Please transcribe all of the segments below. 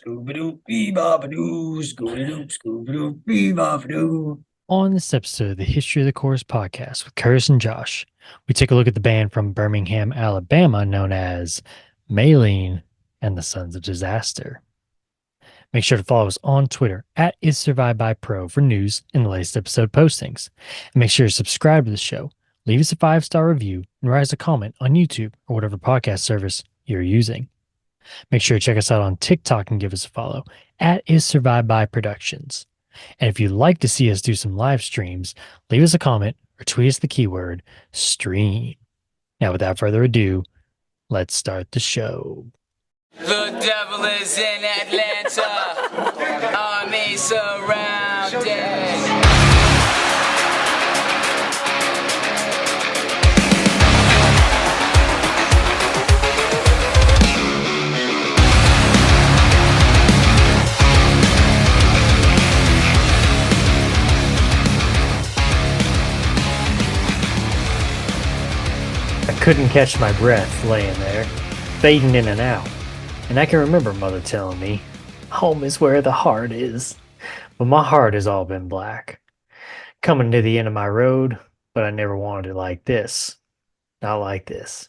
Scooby-Doo, Scooby-Doo, Scooby-Doo. On this episode of the History of the Chorus podcast with Curtis and Josh, we take a look at the band from Birmingham, Alabama, known as Maylene and the Sons of Disaster. Make sure to follow us on Twitter at IsSurvivedByPro for news and the latest episode postings. And make sure to subscribe to the show, leave us a 5-star review, and write us a comment on YouTube or whatever podcast service you're using. Make sure to check us out on TikTok and give us a follow at IsSurvivedByProductions. And if you'd like to see us do some live streams, leave us a comment or tweet us the keyword stream. Now, without further ado, let's start the show. The devil is in Atlanta. Army surrounded. I couldn't catch my breath laying there, fading in and out. And I can remember Mother telling me, home is where the heart is. But my heart has all been black. Coming to the end of my road, but I never wanted it like this. Not like this.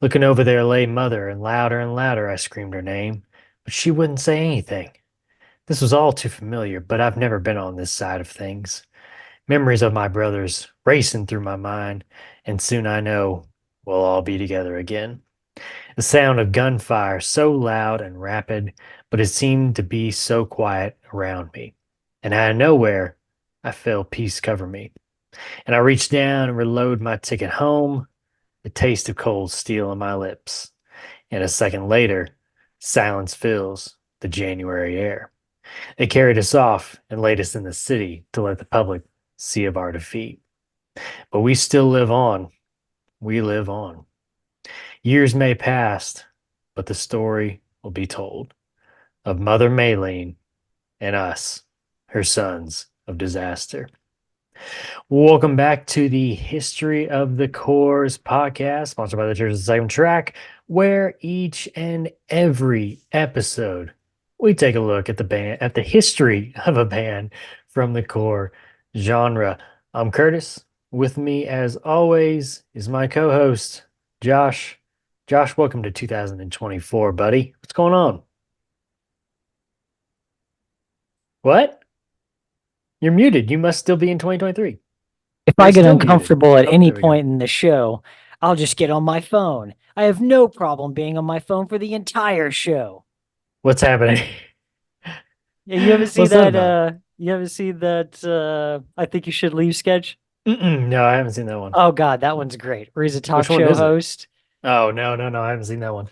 Looking over there lay Mother, and louder I screamed her name, but she wouldn't say anything. This was all too familiar, but I've never been on this side of things. Memories of my brothers racing through my mind, and soon I know we'll all be together again. The sound of gunfire so loud and rapid, but it seemed to be so quiet around me. And out of nowhere, I felt peace cover me. And I reached down and reloaded my ticket home, the taste of cold steel on my lips. And a second later, silence fills the January air. They carried us off and laid us in the city to let the public see of our defeat. But we still live on. We live on. Years may pass, but the story will be told of Mother Maylene and us, her sons of disaster. Welcome back to the History of the Corps podcast, sponsored by the Church of the Second Track, where each and every episode we take a look at the history of a band from the Corps genre. I'm Curtis. With me, as always, is my co-host, Josh. Josh, welcome to 2024, buddy. What's going on? What? You're muted. You must still be in 2023. If You're I get still muted. uncomfortable at Oh, any there we go. point in the show, I'll just get on my phone. I have no problem being on my phone for the entire show. What's happening? Yeah, you ever see What's that that? about? You ever see that? I think you should leave sketch. No, I haven't seen that one. Oh God, that one's great. Where he's a talk Which one show is it? host. Oh, no, I haven't seen that one.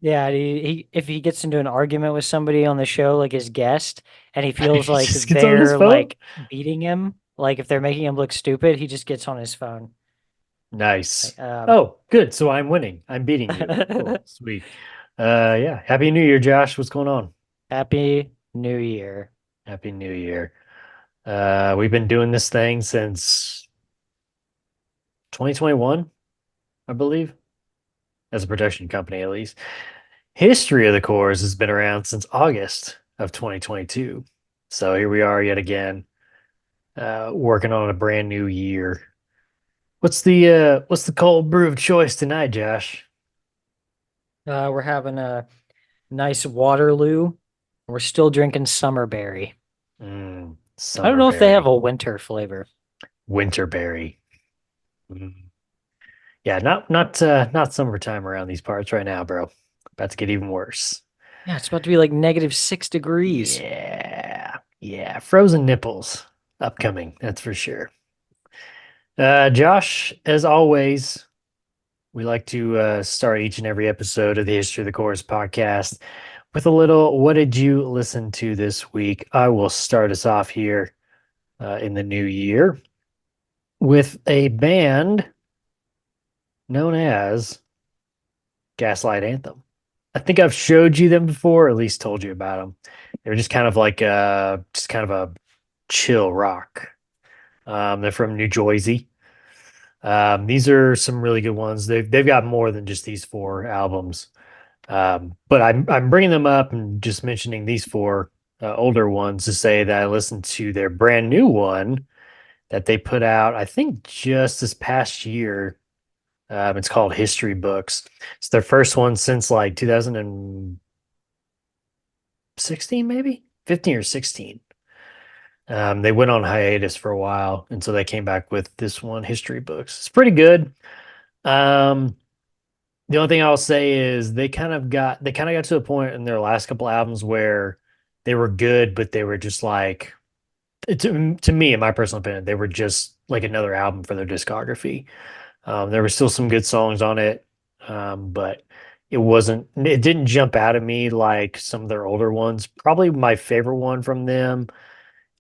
Yeah, he if he gets into an argument with somebody on the show, like his guest, and he feels He like just gets on his they're phone? like beating him, like if they're making him look stupid, he just gets on his phone. Nice. Like, Oh, good. So I'm winning. I'm beating you. Cool. Sweet. Yeah. Happy New Year, Josh. What's going on? Happy New Year. Happy New Year. We've been doing this thing since 2021, I believe, as a production company, at least. History of the Corps has been around since August of 2022. So here we are yet again, working on a brand new year. What's the cold brew of choice tonight, Josh? We're having a nice Waterloo. We're still drinking Summerberry. I don't know if they have Summerberry. a winter flavor. Winterberry. Yeah, not summertime around these parts right now, bro. About to get even worse. Yeah, it's about to be like -6 degrees. Yeah. Frozen nipples upcoming, that's for sure. Josh, as always, we like to start each and every episode of the History of the Chorus podcast with a little what did you listen to this week? I will start us off here in the new year with a band known as Gaslight Anthem. I think I've showed you them before, or at least told you about them. They're just kind of like just kind of a chill rock. They're from New Jersey. These are some really good ones. They've got more than just these 4 albums But I'm bringing them up and just mentioning these four older ones to say that I listened to their brand new one that they put out, I think just this past year. It's called History Books. It's their first one since like 2016, maybe 15 or 16. They went on hiatus for a while, and so they came back with this one, History Books. It's pretty good. Um, the only thing I'll say is they kind of got to a point in their last couple albums where they were good, but they were just like to me, in my personal opinion, they were just like another album for their discography. There were still some good songs on it, but it didn't jump out at me like some of their older ones. Probably my favorite one from them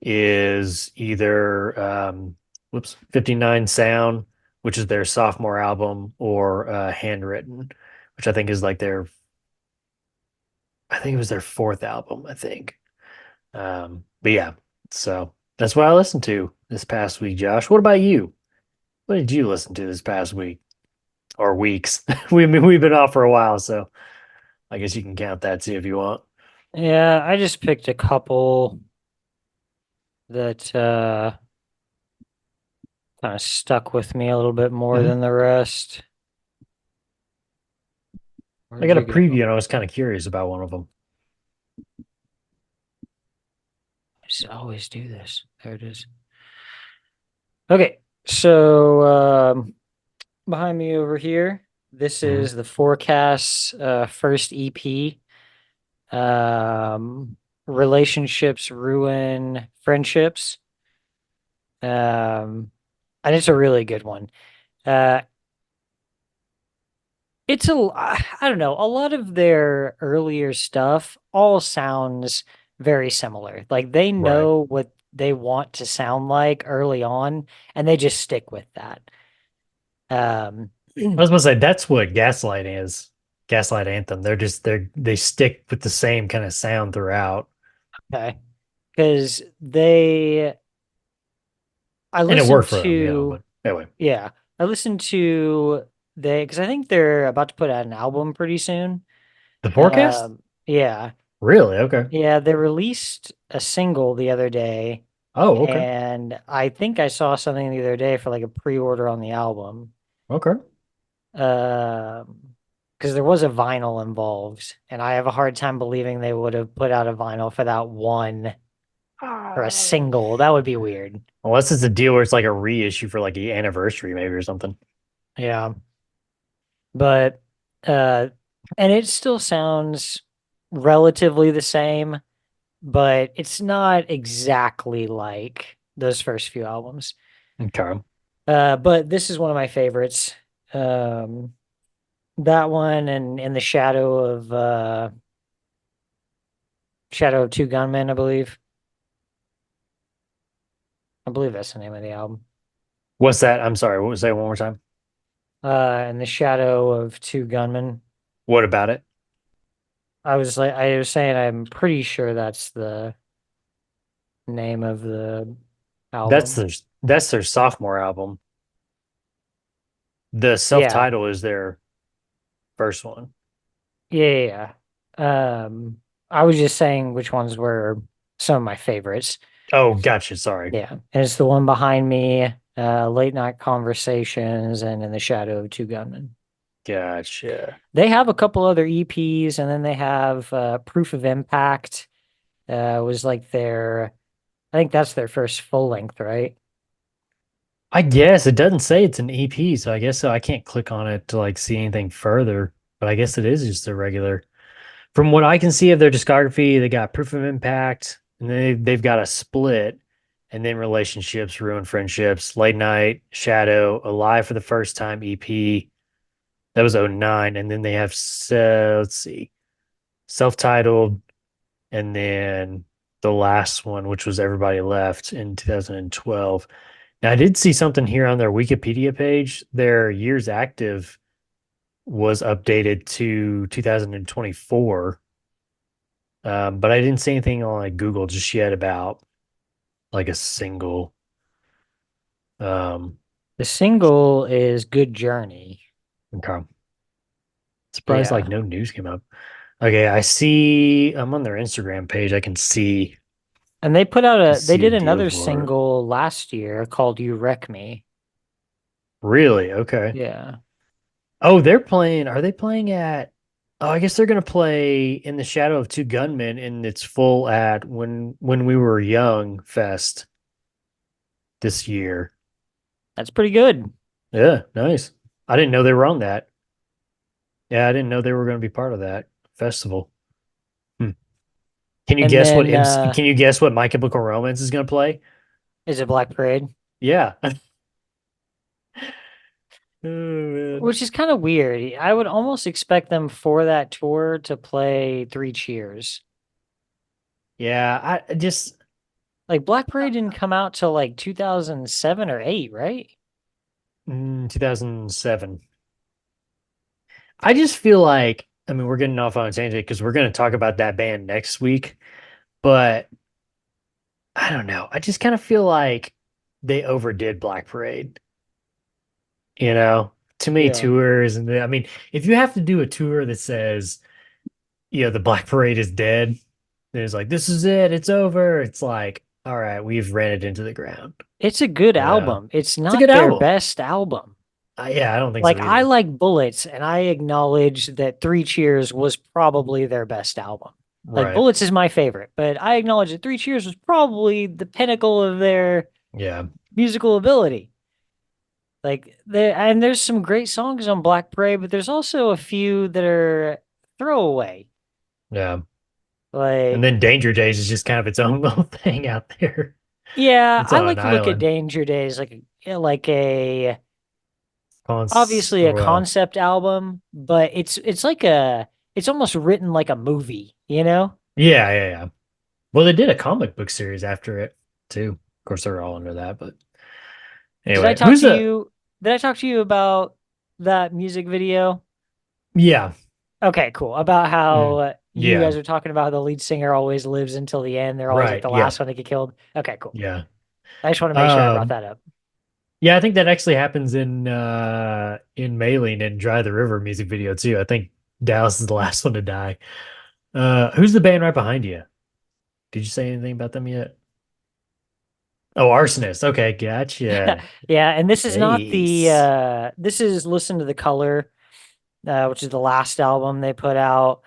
is either 59 Sound, which is their sophomore album, or Handwritten, which I think it was their fourth album, I think. But yeah, so that's what I listened to this past week, Josh. What about you? What did you listen to this past week or weeks? We've been off for a while, so I guess you can count that too if you want. Yeah, I just picked a couple that kind of stuck with me a little bit more Mhm. than the rest. I Where'd got a you preview go? and I was kind of curious about one of them. I just always do this. There it is. Okay, so behind me over here, this Mhm. is the Forecast's first EP. Relationships ruin friendships. Um, and it's a really good one. Uh, I don't know, a lot of their earlier stuff all sounds very similar. Like they Right. know what they want to sound like early on, and they just stick with that. Um, I was gonna say that's what Gaslight is. Gaslight Anthem. They stick with the same kind of sound throughout. okay, because I And it listened worked for them, to, but anyway. yeah, I listened to because I think they're about to put out an album pretty soon. The forecast? Yeah, Really? Okay. yeah, they released a single the other day, Oh, okay. and I think I saw something the other day for like a pre-order on the album. Okay. Because there was a vinyl involved, and I have a hard time believing they would have put out a vinyl for that one or a single. That would be weird. Unless it's a deal where it's like a reissue for like the anniversary, maybe or something. Yeah. But uh and it still sounds relatively the same, but it's not exactly like those first few albums. Okay. But this is one of my favorites. Um that one and In the Shadow of Two Gunmen, I believe. I believe that's the name of the album. What's that? I'm sorry. What was that one more time? In the Shadow of Two Gunmen. What about it? I was saying I'm pretty sure that's the name of the That's album. their that's their sophomore album. The Yeah. self-title is their first one. Yeah. I was just saying which ones were some of my favorites. Oh, gotcha. Sorry. Yeah. And it's the one behind me, Late Night Conversations and In the Shadow of Two Gunmen. Gotcha. They have a couple other EPs, and then they have Proof of Impact. Was like I think that's their first full length, right? I guess it doesn't say it's an EP, so I guess so. I can't click on it to like see anything further, but I guess it is just a regular. From what I can see of their discography, they got Proof of Impact, and they've got a split, and then Relationships, Ruin Friendships, Late Night, Shadow, Alive for the First Time EP. That was '09, and then they have let's see, self-titled, and then the last one, which was Everybody Left in 2012. Now, I did see something here on their Wikipedia page. Their years active was updated to 2024. But I didn't see anything on like Google just yet about like a single. Um, The single is Good Journey. okay. Surprised like Yeah. no news came up. Okay, I see. I'm on their Instagram page. I And can they see a did deal another for it. single last year called You Wreck Me. Really? Okay. Yeah. Oh, they're playing. Are they playing at? Oh, I guess they're gonna play in the Shadow of Two Gunmen in its full at when we were young fest this year. That's pretty good. Yeah, nice. I didn't know they were on that. Yeah, I didn't know they were going to be part of that festival. Hmm. Can you And guess what then MC, can you guess what My Chemical Romance is going to play? is it Black Parade? Yeah. Oh man. Which is kind of weird. I would almost expect them for that tour to play Three Cheers. Yeah, I just Like Black Parade didn't come out till like 2007 or 8, right? 2007. I just feel like, I mean, we're getting off on a tangent because we're going to talk about that band next week, but I don't know. I just kind of feel like they overdid Black Parade, you know? Too many Yeah. tours I mean, if you have to do a tour that says, the Black Parade is dead, then it's like, this is it, it's over. It's like, all right, we've ran it into the ground. It's a good Yeah. album. It's It's a good not their album. best album. Yeah, I don't think so Like I either. like Bullets and I acknowledge that Three Cheers was probably their best album. Like Right. Bullets is my favorite, but I acknowledge that Three Cheers was probably the pinnacle of their Yeah. musical ability. Like there's some great songs on Black Parade, but there's also a few that are throwaway. Yeah. And Like, then Danger Days is just kind of its own little thing out there. yeah, It's I on like an to look at island. Danger Days like a obviously a Well, concept album, but it's almost written like a movie, you know? yeah, yeah, yeah. Well, they did a comic book series after it too. Of course, they're all under that, but Did I anyway, talk to you did I talk to you about that music video? yeah. Okay, cool. About how Mm, you yeah. guys are talking about the lead singer always lives until the end. They're always like Right. the Yeah. last one to get killed. Okay, cool. Yeah. I just want to make sure I brought Um, that up. yeah, I think that actually happens in Maylene and Dry the River music video too. I think Dallas is the last one to die. Who's the band right behind you? Did you say anything about them yet? Oh, Arsonist. Okay, gotcha. Yeah, and this is not the Nice. this is Listen to the Color, which is the last album they put out.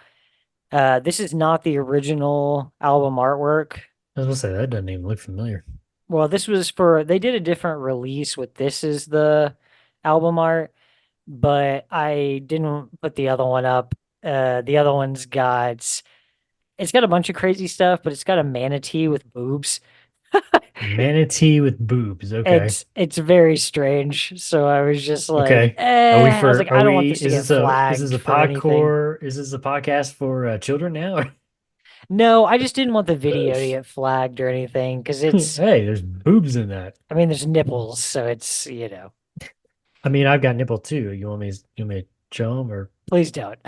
This is not the original album artwork. I was gonna say that doesn't even look familiar. Well, this was for they did a different release with this is the album art, but I didn't put the other one up. The other one's got it's got a bunch of crazy stuff, but it's got a manatee with boobs. Manatee with boobs. Okay. It's very strange. So I was just like, Okay. Are we I was like, are I don't want we this to get flagged for anything. is this a podcast for children now? No, I just didn't want the video to get flagged or anything because it's, Hey, there's boobs in that. I mean, there's nipples, so it's, I mean, I've got nipple too. You want me to show them or please don't.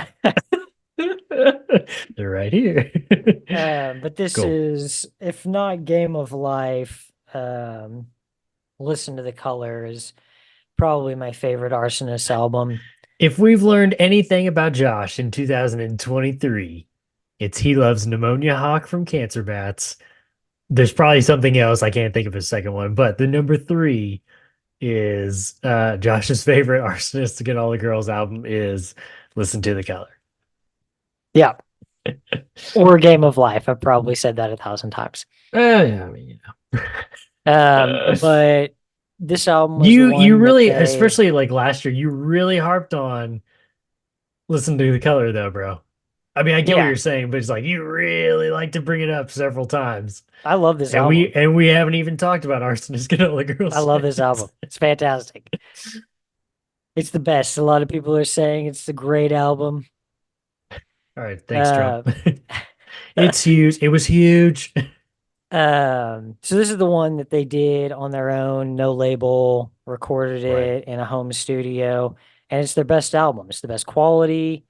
they're right here. But this Cool. is, if not Game of Life, Listen to the Colors, probably my favorite Arsonist album. If we've learned anything about Josh in 2023, it's he loves Pneumonia Hawk from Cancer Bats. There's probably something else. I can't think of a second one, but the number three is Josh's favorite Arsonist to get all the girls album is Listen to the Color. Yeah. Or Game of Life. I've probably said that 1,000 times. Yeah, I mean, But this album was the you one that really, they, especially like last year, you really harped on Listen to the Color though, bro. I mean, I get what yeah, you're saying, but it's like you really like to bring it up several times. I love this And album. we haven't even talked about Arsonist Get All the I Girls love yet. this album. It's fantastic. It's the best. A lot of people are saying it's a great album. All right, thanks, Trump. Uh, It's huge. It was huge. so this is the one that they did on their own, no label, recorded Right. it in a home studio, and it's their best album. It's the best quality.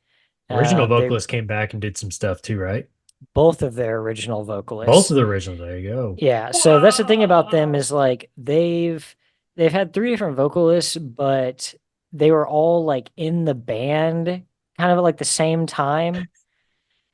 Original They vocalist came back and did some stuff too, right? both of their original Both vocalists. of the originals. There you go. Yeah, so that's the thing about them is like they've had three different vocalists, but they were all like in the band kind of at like the same time.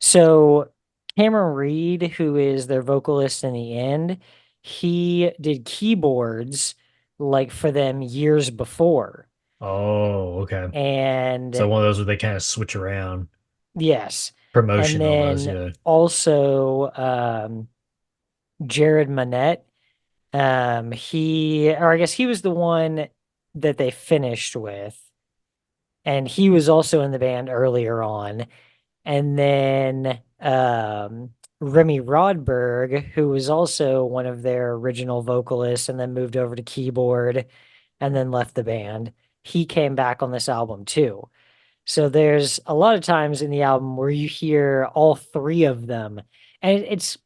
So Cameron Reed, who is their vocalist in the end, he did keyboards like for them years before. Oh, okay. So And one of those where they kind of switch around, yes. And promotion almost. then Yeah. also Jared Manette. Or I guess he was the one that they finished with. And he was also in the band earlier on. And then Remy Rodberg, who was also one of their original vocalists and then moved over to keyboard and then left the band, he came back on this album too. So there's a lot of times in the album where you hear all three of them. And it's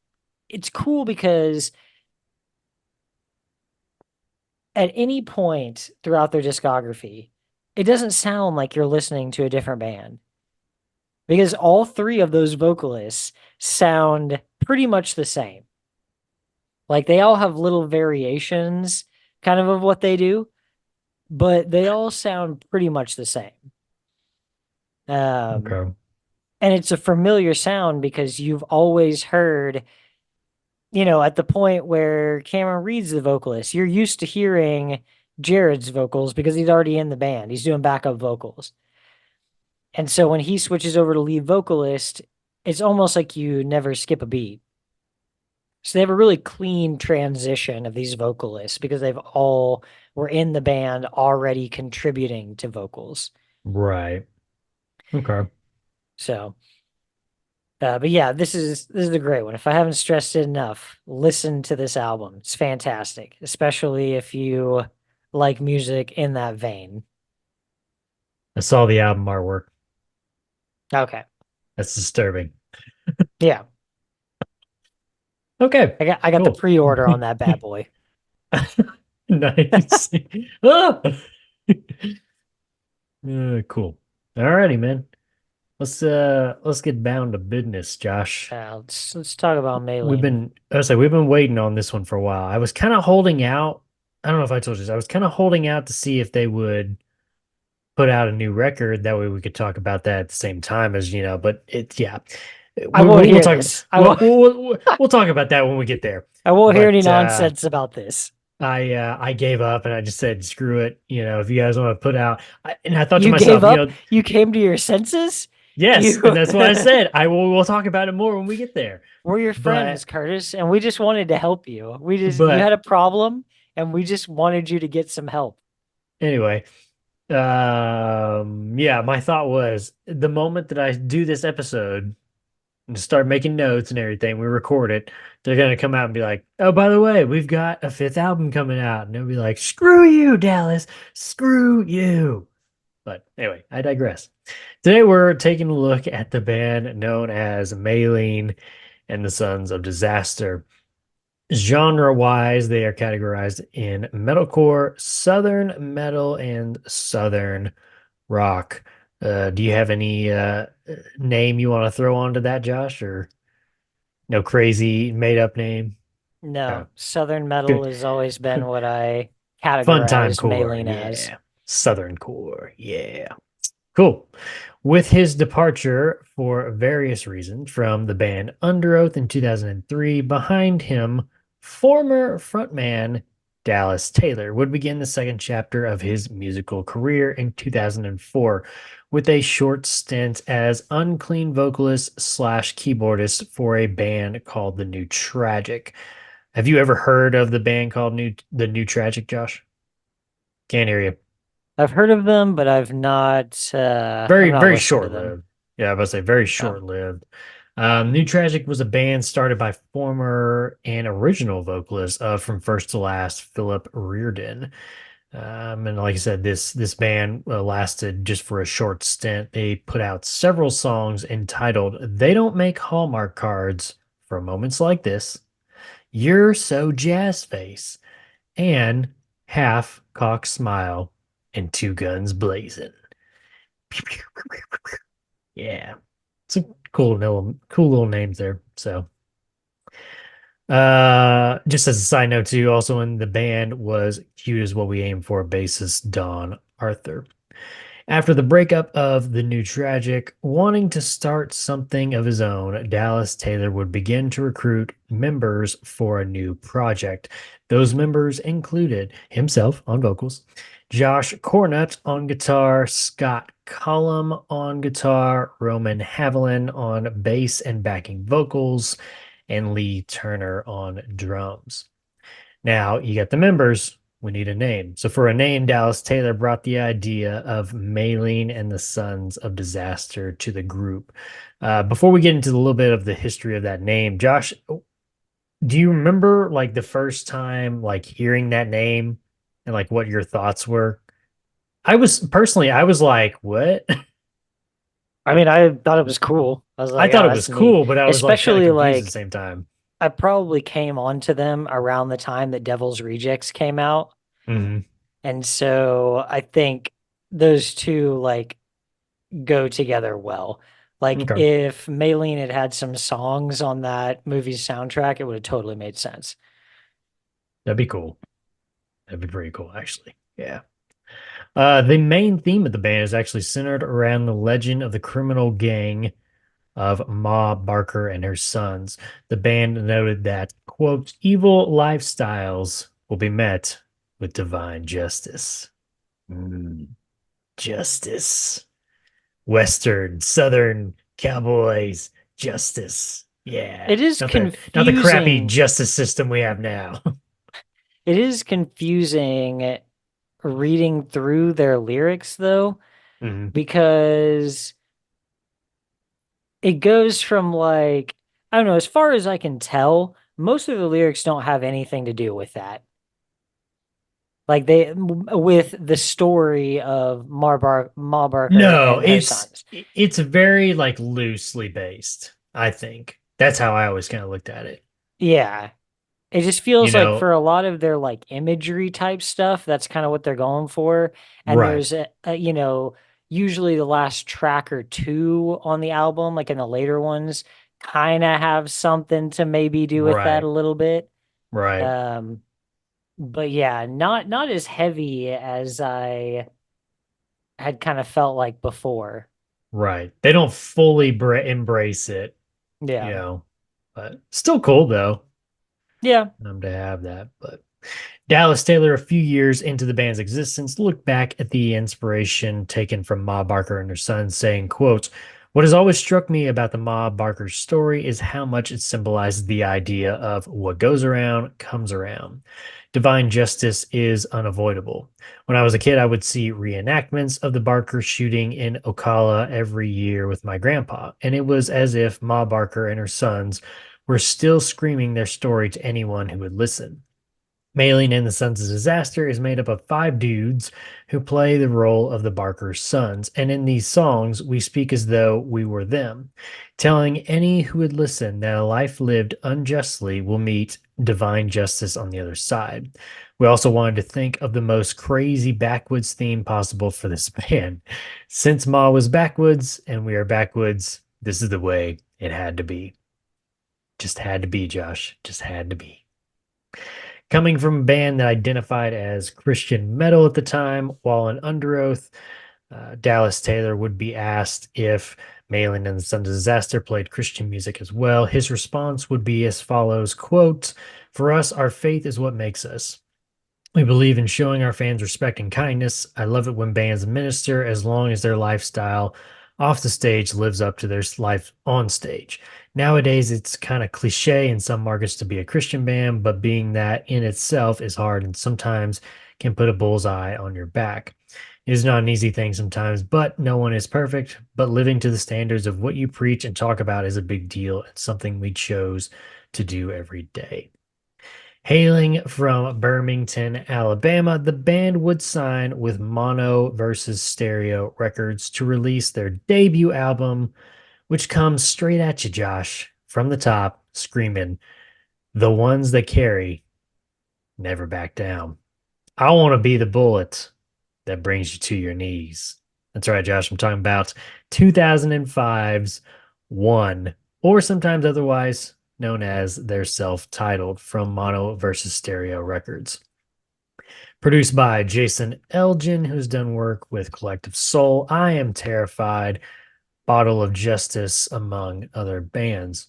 cool because at any point throughout their discography, it doesn't sound like you're listening to a different band because all three of those vocalists sound pretty much the same. Like they all have little variations kind of what they do, but they all sound pretty much the same. Um, Okay. and it's a familiar sound because you've always heard, at the point where Cameron Reed's the vocalist, you're used to hearing Jared's vocals because he's already in the band. He's doing backup vocals. And so when he switches over to lead vocalist, it's almost like you never skip a beat. So they have a really clean transition of these vocalists because they've all were in the band already contributing to vocals. Right. Okay. So, but yeah, this is a great one. If I haven't stressed it enough, listen to this album. It's fantastic, especially if you like music in that vein. I saw the album artwork. Okay. That's disturbing. Yeah. Okay. I got the Cool. pre-order on that bad boy. Nice. Ah! Cool. Alrighty, man. Let's get down to business, Josh. Let's talk about Maylene. We've been waiting on this one for a while. I was kind of holding out. I don't know if I told you this. I was kind of holding out to see if they would put out a new record. That way we could talk about that at the same time as, but yeah. I won't We'll hear talk this. I won't. we'll talk about that when we get there. I won't hear any But nonsense about this. I gave up and I just said screw it. If you guys want to put out, and I thought to You myself, gave up? You came to your senses? yes, You and that's what I said. We'll talk about it more when we get there. We're your friends, But Curtis, and we just wanted to help you. You had but a problem and we just wanted you to get some help. anyway, yeah, my thought was the moment that I do this episode and start making notes and everything, we record it, they're gonna come out and be like, oh, by the way, we've got a fifth album coming out. And they'll be like, screw you, Dallas, screw you. But anyway, I digress. Today we're taking a look at the band known as Maylene and the Sons of Disaster. Genre-wise, they are categorized in metalcore, southern metal, and southern rock. Do you have any name you want to throw onto that, Josh, or no crazy made-up name? No, Oh, Southern metal good. has always been what I Fun time categorized core, Maylene as. yeah. Southern core, yeah. Cool. With his departure for various reasons from the band Under Oath in 2003, behind him, former frontman Dallas Taylor would begin the second chapter of his musical career in 2004 with a short stint as unclean vocalist slash keyboardist for a band called The New Tragic. Have you ever heard of the band called The New Tragic, Josh? Can't hear you. I've heard of them, but I've not Very, very listened to them. short-lived. Yeah, I was about to say very Oh, short-lived. New Tragic was a band started by former and original vocalist From First to Last, Philip Reardon. And like I said, this band lasted just for a short stint. They put out several songs entitled "They Don't Make Hallmark Cards for Moments Like This," "You're So Jazz Face," and "Half Cock Smile," and "Two Guns Blazing." Yeah, some cool little names there. So, just as a side note too, also in the band was cute as what we aim for bassist Don Arthur. After the breakup of the New Tragic, wanting to start something of his own, Dallas Taylor would begin to recruit members for a new project. Those members included himself on vocals, Josh Cornett on guitar, Scott Cullum on guitar, Roman Haviland on bass and backing vocals, and Lee Turner on drums. Now you got the members. We need a name. So for a name, Dallas Taylor brought the idea of Maylene and the Sons of Disaster to the group. Before we get into a little bit of the history of that name, Josh, do you remember like the first time like hearing that name and like what your thoughts were? I was like, what? I mean, I thought it was cool. I was I like, thought oh, it was that's neat. cool, but I was like kind of Especially confused at the like same time. I probably came onto them around the time that Devil's Rejects came out. Hmm. And so I think those two like go together well. Like Okay. if Maylene had had some songs on that movie's soundtrack, it would have totally made sense. That'd be cool. That'd be pretty cool, actually. Yeah. The main theme of the band is actually centered around the legend of the criminal gang of Ma Barker and her sons. The band noted that, quote, evil lifestyles will be met with divine justice. Mm, justice. Western, Southern cowboys, justice. Yeah. It is Not the crappy confusing. justice system we have now. It is confusing reading through their lyrics though, Mhm. because it goes from like, I don't know, as far as I can tell, most of the lyrics don't have anything to do with that. Like with the story of Ma Barker No, and her sons. it's very like loosely based, I think. That's how I always kind of looked at it. Yeah. It just You feels like know, for a lot of their like imagery type stuff, that's kind of what they're going for. And right, there's usually the last track or two on the album, like in the later ones, kind of have something to maybe do with that right, a little bit. right, Um, but yeah, not as heavy as I had kind of felt like before. right. They don't fully embrace it, you Yeah. know, but still cool though. Yeah. To have that. But Dallas Taylor, a few years into the band's existence, looked back at the inspiration taken from Ma Barker and her son, saying, quote, what has always struck me about the Ma Barker story is how much it symbolizes the idea of what goes around comes around. Divine justice is unavoidable. When I was a kid, I would see reenactments of the Barker shooting in Ocala every year with my grandpa, and it was as if Ma Barker and her sons were still screaming their story to anyone who would listen. Maylene and the Sons of Disaster is made up of five dudes who play the role of the Barker's sons, and in these songs, we speak as though we were them, telling any who would listen that a life lived unjustly will meet divine justice on the other side. We also wanted to think of the most crazy backwoods theme possible for this band. Since Ma was backwoods and we are backwoods, this is the way it had to be. Just had to be, Josh. Just had to be. Coming from a band that identified as Christian metal at the time, while in Under Oath, Dallas Taylor would be asked if Maylin and the Sons of Disaster played Christian music as well. His response would be as follows, quote, for us, our faith is what makes us. We believe in showing our fans respect and kindness. I love it when bands minister as long as their lifestyle off the stage lives up to their life on stage. Nowadays, it's kind of cliche in some markets to be a Christian band, but being that in itself is hard and sometimes can put a bullseye on your back. It is not an easy thing sometimes, but no one is perfect. But living to the standards of what you preach and talk about is a big deal. It's something we chose to do every day. Hailing from Birmingham, Alabama, the band would sign with Mono versus Stereo Records to release their debut album, which comes straight at you, Josh, from the top, screaming, the ones that carry never back down. I want to be the bullet that brings you to your knees. That's right, Josh. I'm talking about 2005's One, or sometimes otherwise known as their self titled from Mono versus Stereo Records. Produced by Jason Elgin, who's done work with Collective Soul, I Am Terrified, Bottle of Justice, among other bands.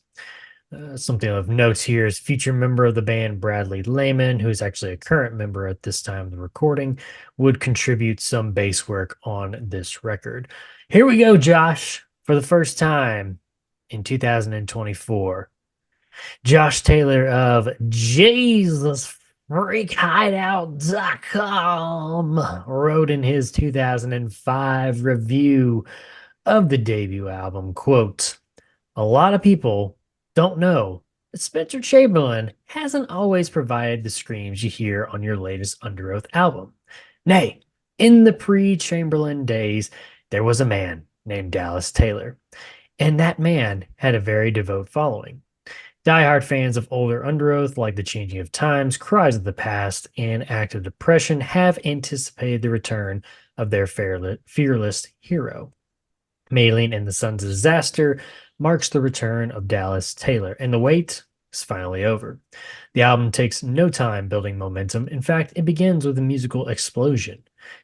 Something of note here is feature member of the band Bradley Lehman, who's actually a current member at this time of the recording, would contribute some bass work on this record. Here we go, Josh, for the first time in 2024. Josh Taylor of JesusFreakHideout.com wrote in his 2005 review of the debut album, quote, "A lot of people don't know that Spencer Chamberlain hasn't always provided the screams you hear on your latest Under Oath album. Nay, in the pre-Chamberlain days, there was a man named Dallas Taylor, and that man had a very devout following. Diehard fans of older Under Oath, like The Changing of Times, Cries of the Past, and Act of Depression, have anticipated the return of their fearless hero. Maylene and the Sons of Disaster marks the return of Dallas Taylor, and the wait is finally over. The album takes no time building momentum. In fact, it begins with a musical explosion.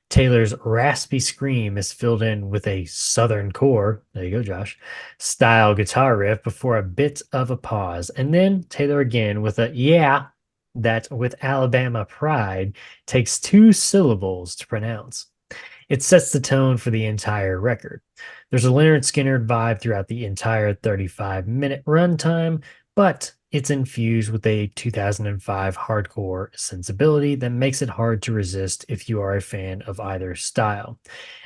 Taylor's raspy scream is filled in with a Southern core, there you go, Josh, style guitar riff before a bit of a pause. And then Taylor again with a yeah that with Alabama pride takes 2 syllables to pronounce. It sets the tone for the entire record. There's a Leonard Skinner vibe throughout the entire 35-minute runtime, but it's infused with a 2005 hardcore sensibility that makes it hard to resist if you are a fan of either style.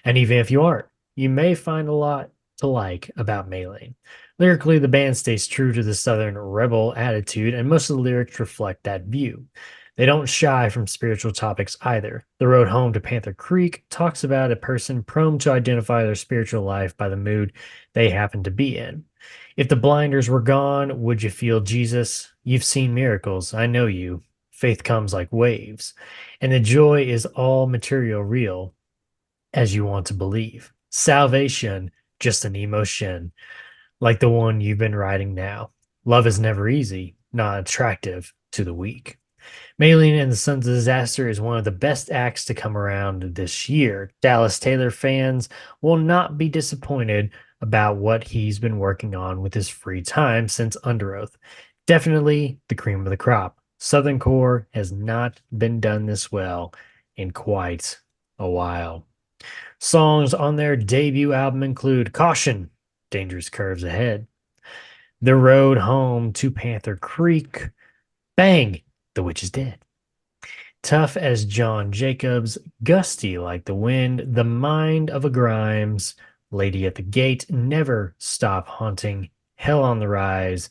And even if you aren't, you may find a lot to like about Maylene. Lyrically, the band stays true to the Southern rebel attitude, and most of the lyrics reflect that view. They don't shy from spiritual topics either. The Road Home to Panther Creek talks about a person prone to identify their spiritual life by the mood they happen to be in. If the blinders were gone, would you feel Jesus? You've seen miracles. I know you. Faith comes like waves. And the joy is all material real as you want to believe. Salvation, just an emotion, like the one you've been riding now. Love is never easy, not attractive to the weak. Maylene and the Sons of Disaster is one of the best acts to come around this year. Dallas Taylor fans will not be disappointed about what he's been working on with his free time since Under Oath. Definitely the cream of the crop. Southern Core has not been done this well in quite a while. Songs on their debut album include Caution, Dangerous Curves Ahead, The Road Home to Panther Creek, Bang, The Witch is Dead, Tough as John Jacobs, Gusty Like the Wind, The Mind of a Grimes, Lady at the Gate, Never Stop Haunting, Hell on the Rise,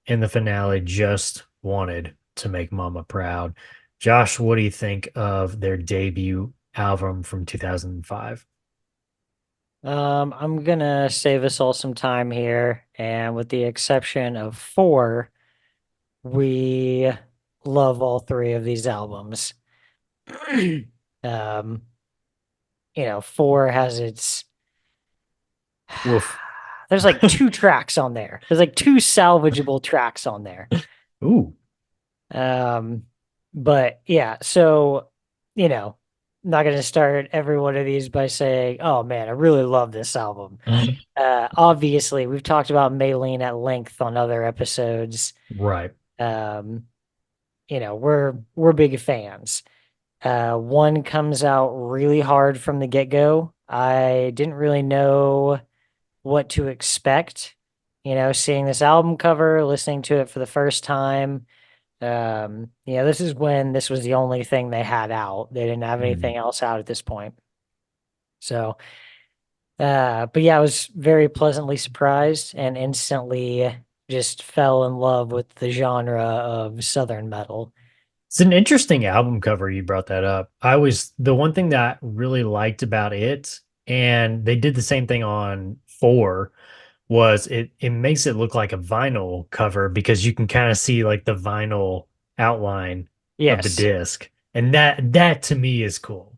and the finale, Just Wanted to Make Mama Proud. Josh, what do you think of their debut album from 2005? I'm gonna save us all some time here, and with the exception of 4, we love all 3 of these albums. um, 4 has its Woof. there's like 2 tracks on there. There's like 2 salvageable tracks on there. Ooh. But yeah, so I'm not gonna start every one of these by saying, "Oh man, I really love this album." Obviously, we've talked about Maylene at length on other episodes. Right. We're big fans. One comes out really hard from the get-go. I didn't really know what to expect. Seeing this album cover, listening to it for the first time. This is when this was the only thing they had out. They didn't have anything else out at this point. So, but yeah, I was very pleasantly surprised and instantly just fell in love with the genre of Southern metal. It's an interesting album cover. You brought that up. The one thing that I really liked about it, and they did the same thing on 4, was it makes it look like a vinyl cover because you can kind of see like the vinyl outline of the Yes. disc. And that to me is cool.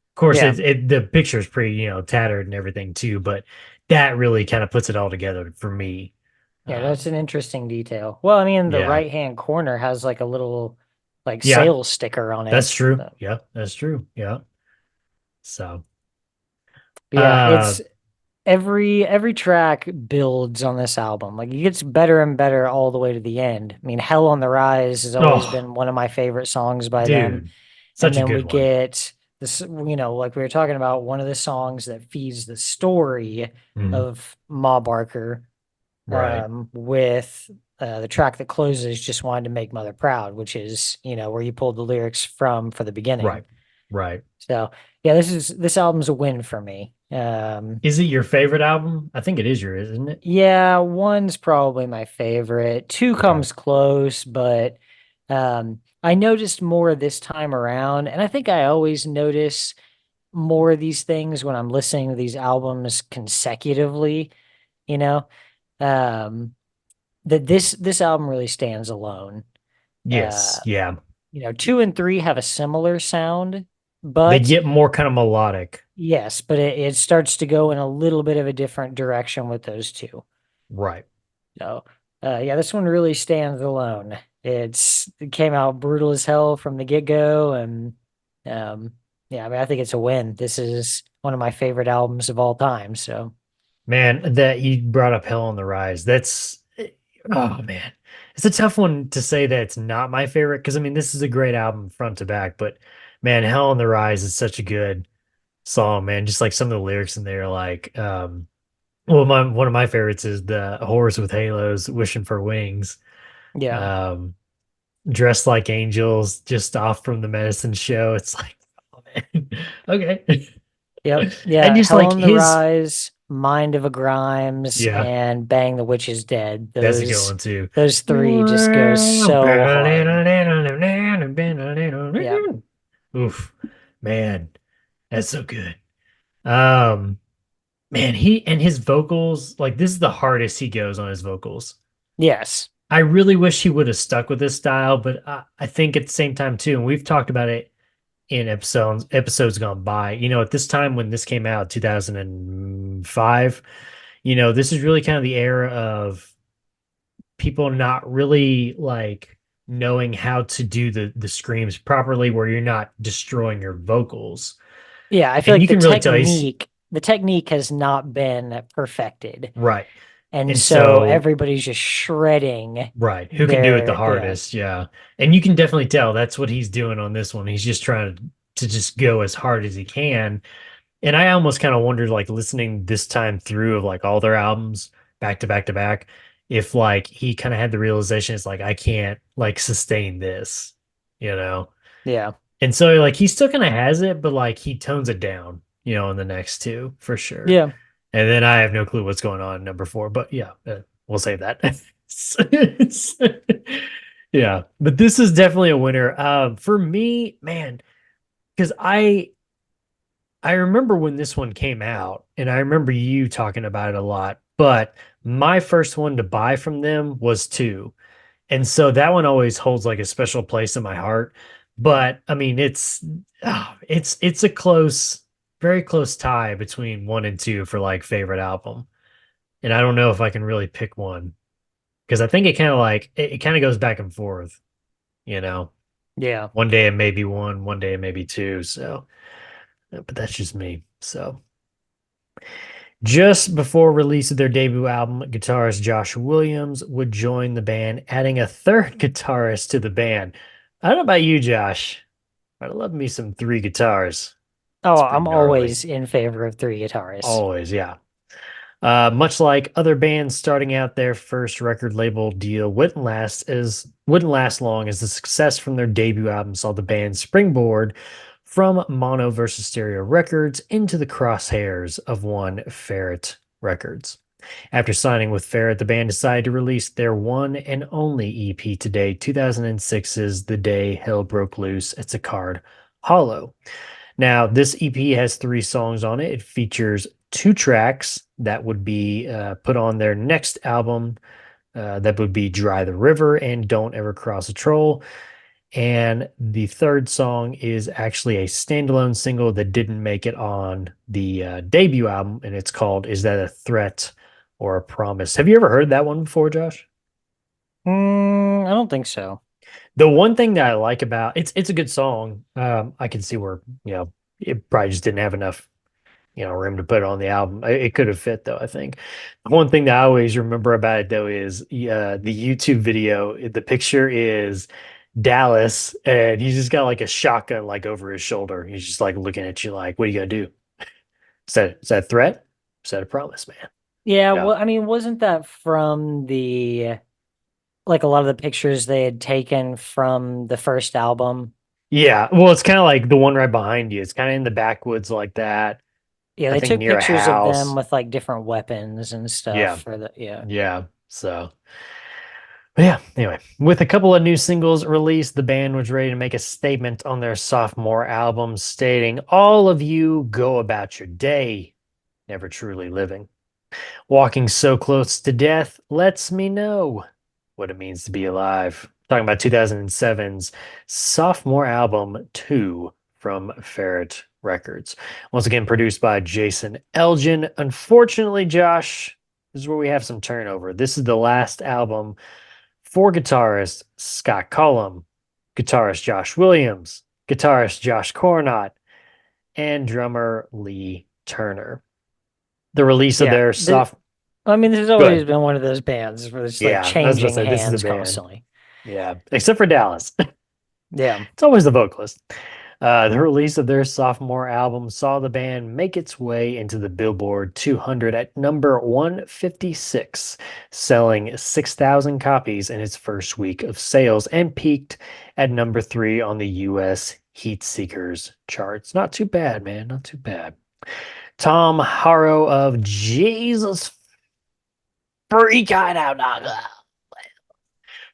Of course, Yeah. the picture is pretty, tattered and everything too, but that really kind of puts it all together for me. Yeah, that's an interesting detail. Well, I mean, the Yeah. right-hand corner has like a little like Yeah, sales sticker on it. that's true. So, Yeah, that's true. Yeah. So, yeah, uh, it's every track builds on this album. Like it gets better and better all the way to the end. I mean, Hell on the Rise has always oh, been one of my favorite songs by them. dude, And such a then good we one. get this, like we were talking about, one of the songs that feeds the story Mhm. of Ma Barker, Right, with the track that closes Just Wanted to Make Mother Proud, which is, where you pulled the lyrics from for the beginning. right, right. So yeah, this album's a win for me. Is it your favorite album? I think it is yours, isn't it? Yeah, one's probably my favorite. Two Okay. comes close, but I noticed more this time around, and I think I always notice more of these things when I'm listening to these albums consecutively, you know. Um, that this album really stands alone. Yes, Uh, yeah. two and three have a similar sound, They but get more kind of melodic. yes, but it starts to go in a little bit of a different direction with those two. Right. So, yeah, this one really stands alone. It came out brutal as hell from the get go, and um, yeah, I mean, I think it's a win. This is one of my favorite albums of all time. So, Man, that you brought up Hell on the Rise. Oh man. It's a tough one to say that it's not my favorite because I mean this is a great album front to back, but man, Hell on the Rise is such a good song, man. Just like some of the lyrics in there, like well, my one of my favorites is the horse with halos wishing for wings. yeah, Um, dressed like angels, just off from the medicine show. It's like, oh man, okay. yep, And yeah. just Hell like on the his, Rise, Mind of a Grimes, yeah, and Bang the Witch is Dead. that's a good one too. Those three just go so hard. Yeah, Oof, man, that's so good. Um, man, he and his vocals, like this is the hardest he goes on his vocals. yes, I really wish he would have stuck with this style, but I think at the same time too, and we've talked about it in episodes gone by. At this time when this came out, 2005, this is really kind of the era of people not really like knowing how to do the screams properly where you're not destroying your vocals. yeah. I feel And like you can really tell he's the technique has not been perfected. right. And And so so everybody's just shredding right, who can do it the their, yeah, hardest, yeah. And you can definitely tell that's what he's doing on this one. He's just trying to just go as hard as he can. And I almost kind of wondered, like listening this time through of like all their albums back to back to back, if like he kind of had the realization it's like I can't like sustain this, you know. yeah, And so like he still kind of has it, but like he tones it down, in the next two for sure. yeah, And then I have no clue what's going on in number four, but yeah, we'll save that. Yeah, but this is definitely a winner. For me, man, because I remember when this one came out, and I remember you talking about it a lot, but my first one to buy from them was two. And so that one always holds like a special place in my heart. But I mean, it's a close, very close tie between one and two for like favorite album. And I don't know if I can really pick one because I think it kind of like it kind of goes back and forth, you know. yeah. One day it may be one day it may be two. So, but that's just me. So. Just before release of their debut album, guitarist Josh Williams would join the band, adding a third guitarist to the band. I don't know about you, Josh. I'd love me some three guitars. Oh, It's pretty I'm gnarly. always in favor of three guitarists. Always, yeah. Much like other bands starting out, their first record label deal wouldn't last long as the success from their debut album saw the band springboard from mono versus stereo records into the crosshairs of one Ferret Records. After signing with Ferret, the band decided to release their one and only EP to date, 2006's The Day Hell Broke Loose. It's a card hollow. Now, this EP has 3 songs on it. It features 2 tracks that would be put on their next album. That would be Dry the River and Don't Ever Cross a Troll. And the third song is actually a standalone single that didn't make it on the debut album, and it's called Is That a Threat or a Promise? Have you ever heard that one before, Josh? I don't think so. The one thing that I like about it's a good song. I can see where, it probably just didn't have enough, room to put it on the album. It could have fit though, I think. One thing that I always remember about it though is the YouTube video. The picture is Dallas, and he's just got like a shotgun like over his shoulder. He's just like looking at you like, what are you gonna do? Is that a threat? Is that a promise, man? Yeah, Yeah. well, I mean, wasn't that from the like a lot of the pictures they had taken from the first album? Yeah. Well, it's kind of like the one right behind you. It's kind of in the backwoods like that. Yeah, I they think took near a pictures of them house. with like different weapons and stuff Yeah. for the yeah. Yeah. So, but yeah, anyway, with a couple of new singles released, the band was ready to make a statement on their sophomore album, stating, "All of you go about your day, never truly living. Walking so close to death lets me know what it means to be alive." Talking about 2007's sophomore album, Two, from Ferret Records. Once again, produced by Jason Elgin. Unfortunately, Josh, this is where we have some turnover. This is the last album for guitarist Scott Cullum, guitarist Josh Williams, guitarist Josh Cornott, and drummer Lee Turner. The release of Yeah. their soft I mean, this has always good. been one of those bands where it's like Yeah, I was about to changing say this is a hands band. constantly. Yeah, except for Dallas. Yeah. It's always the vocalist. The release of their sophomore album saw the band make its way into the Billboard 200 at number 156, selling 6,000 copies in its first week of sales, and peaked at number 3 on the U.S. Heat Seekers charts. Not too bad, man. Not too bad. Tom Harrow of Jesus Freak Out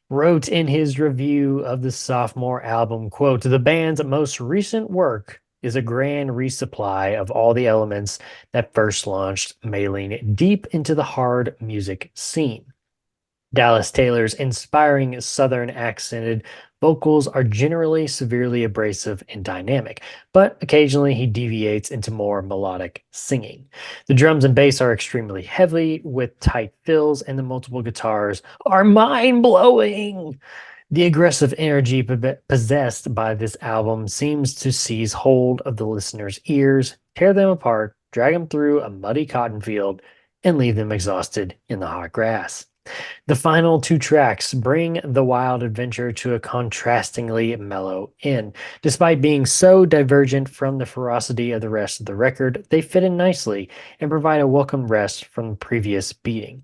wrote in his review of the sophomore album, quote, "The band's most recent work is a grand resupply of all the elements that first launched Maylene deep into the hard music scene. Dallas Taylor's inspiring Southern accented vocals are generally severely abrasive and dynamic, but occasionally he deviates into more melodic singing. The drums and bass are extremely heavy with tight fills, and the multiple guitars are mind blowing. The aggressive energy possessed by this album seems to seize hold of the listener's ears, tear them apart, drag them through a muddy cotton field, and leave them exhausted in the hot grass. The final two tracks bring the wild adventure to a contrastingly mellow end. Despite being so divergent from the ferocity of the rest of the record, they fit in nicely and provide a welcome rest from the previous beating.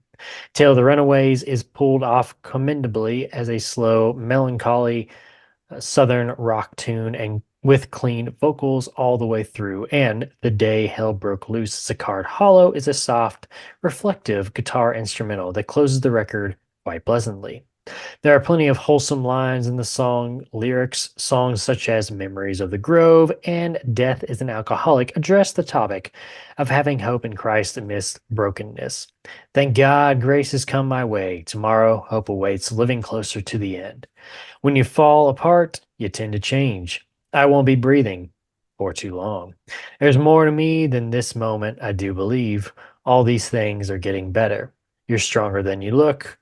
Tale of the Runaways is pulled off commendably as a slow, melancholy southern rock tune and with clean vocals all the way through. And The Day Hell Broke Loose, Sicard Hollow is a soft, reflective guitar instrumental that closes the record quite pleasantly. There are plenty of wholesome lines in the song lyrics. Songs such as Memories of the Grove and Death is an Alcoholic address the topic of having hope in Christ amidst brokenness. Thank God grace has come my way. Tomorrow hope awaits, living closer to the end. When you fall apart, you tend to change. I won't be breathing for too long. There's more to me than this moment, I do believe. All these things are getting better. You're stronger than you look.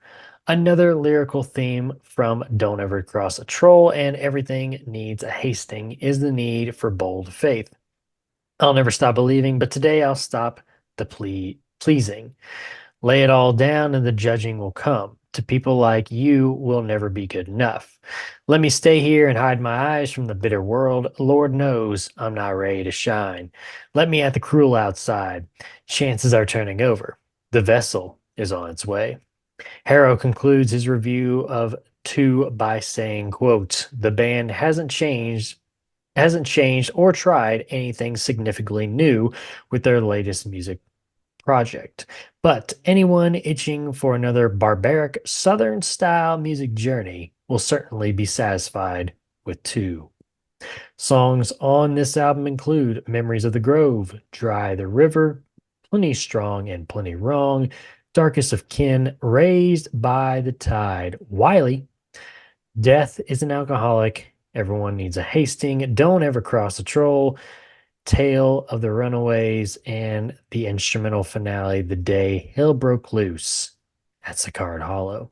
Another lyrical theme from Don't Ever Cross a Troll and Everything Needs a Hasting is the need for bold faith. I'll never stop believing, but today I'll stop the pleasing. Lay it all down and the judging will come. To people like you will never be good enough. Let me stay here and hide my eyes from the bitter world. Lord knows I'm not ready to shine. Let me at the cruel outside. Chances are turning over. The vessel is on its way. Harrow concludes his review of Two by saying, quote, "The band hasn't changed or tried anything significantly new with their latest music project. But anyone itching for another barbaric Southern style music journey will certainly be satisfied with Two." Songs on this album include Memories of the Grove, Dry the River, Plenty Strong and Plenty Wrong, Darkest of Kin, Raised by the Tide, Wiley, Death is an Alcoholic, Everyone Needs a Hasting, Don't Ever Cross a Troll, Tale of the Runaways, and the instrumental finale, The Day Hell Broke Loose at Sicard Hollow.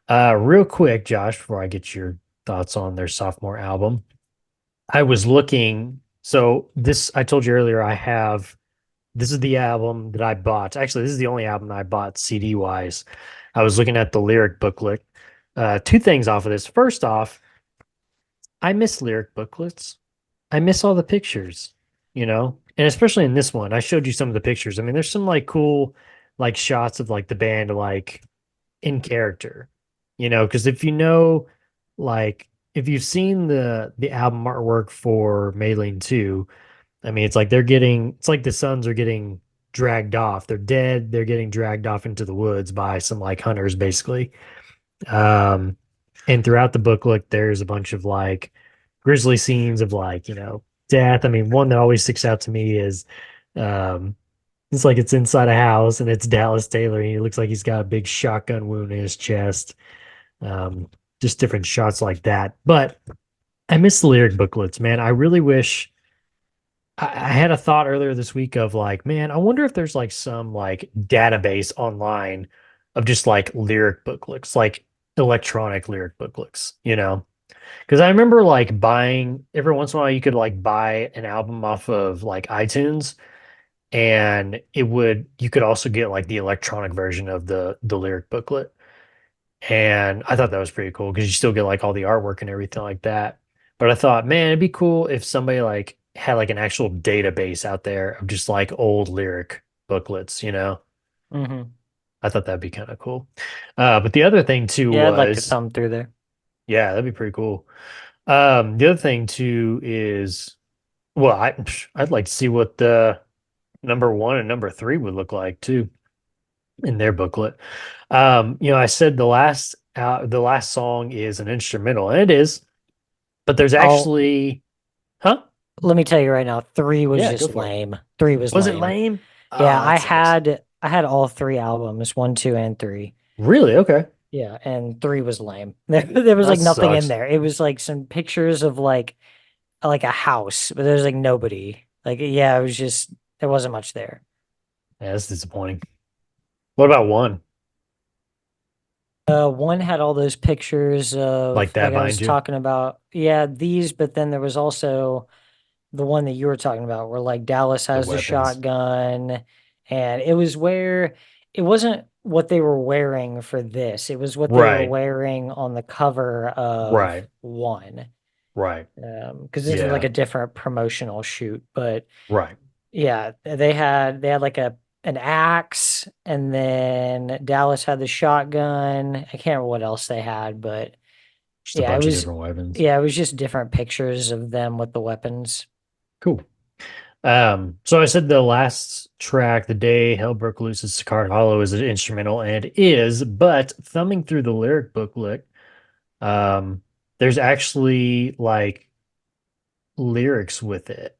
Real quick, Josh, before I get your thoughts on their sophomore album. I was looking, so this I told you earlier I have this is the album that I bought. Actually, this is the only album that I bought CD wise. I was looking at the lyric booklet. Two things off of this. First off, I miss lyric booklets. I miss all the pictures, you know? And especially in this one, I showed you some of the pictures. I mean, there's some like cool like shots of like the band like in character, you know, because if you know like if you've seen the album artwork for Maylene 2, I mean, it's like it's like the sons are getting dragged off. They're dead. They're getting dragged off into the woods by some like hunters, basically. Um, and throughout the book, look, there's a bunch of like grisly scenes of like, death. I mean, one that always sticks out to me is um, it's like it's inside a house and it's Dallas Taylor. And he looks like he's got a big shotgun wound in his chest. Um, just different shots like that. But I miss the lyric booklets, man. I really wish I had a thought earlier this week of like, man, I wonder if there's like some like database online of just like lyric booklets, like electronic lyric booklets, you know? Because I remember like buying every once in a while you could like buy an album off of like iTunes and you could also get like the electronic version of the lyric booklet. And I thought that was pretty cool because you still get like all the artwork and everything like that. But I thought, man, it'd be cool if somebody like had like an actual database out there of just like old lyric booklets, you know? Hmm. I thought that'd be kind of cool. But the other thing too Yeah, I'd like to was, thumb through there. yeah, that'd be pretty cool. The other thing too is, well, I'd like to see what the number one and number three would look like too in their booklet. I said the last song is an instrumental, and it is, but there's I'll actually, huh? Let me tell you right now, three was Yeah, go just for it. lame. Three was Was it lame. lame? Yeah, Oh, that sucks. I had all three albums, one, two, and three. Really? Okay. Yeah, and three was lame. There was That like nothing in sucks. there. It was like some pictures of like a house, but there's like nobody. Like yeah, it was just there wasn't much there. Yeah, that's disappointing. What about one? One had all those pictures Like of that like I was behind you? talking about. Yeah, these, but then there was also the one that you were talking about where like Dallas The has the weapons. shotgun, and it was where it wasn't what they were wearing for this. It was what they were Right. wearing on the cover of Right. one. Right. Because this was like Yeah. a different promotional shoot, but Right. yeah, they had like an axe, and then Dallas had the shotgun. I can't remember what else they had, but Just a yeah, bunch of different weapons. it was just different pictures of them with the weapons. Cool. So I said the last track, The Day Hell Broke Loose is Scarred Hollow is an instrumental and it is, but thumbing through the lyric booklet, um, there's actually like lyrics with it.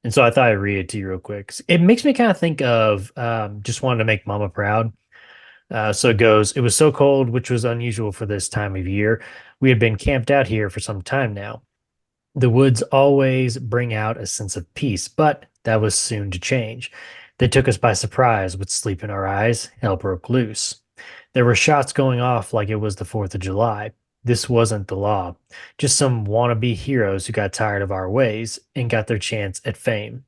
And so I thought I'd read it to you real quick. It makes me kind of think of Just Wanted to Make Mama Proud. So it goes, it was so cold, which was unusual for this time of year. We had been camped out here for some time now. The woods always bring out a sense of peace, but that was soon to change. They took us by surprise with sleep in our eyes. Hell broke loose. There were shots going off like it was the 4th of July. This wasn't the law, just some wannabe heroes who got tired of our ways and got their chance at fame.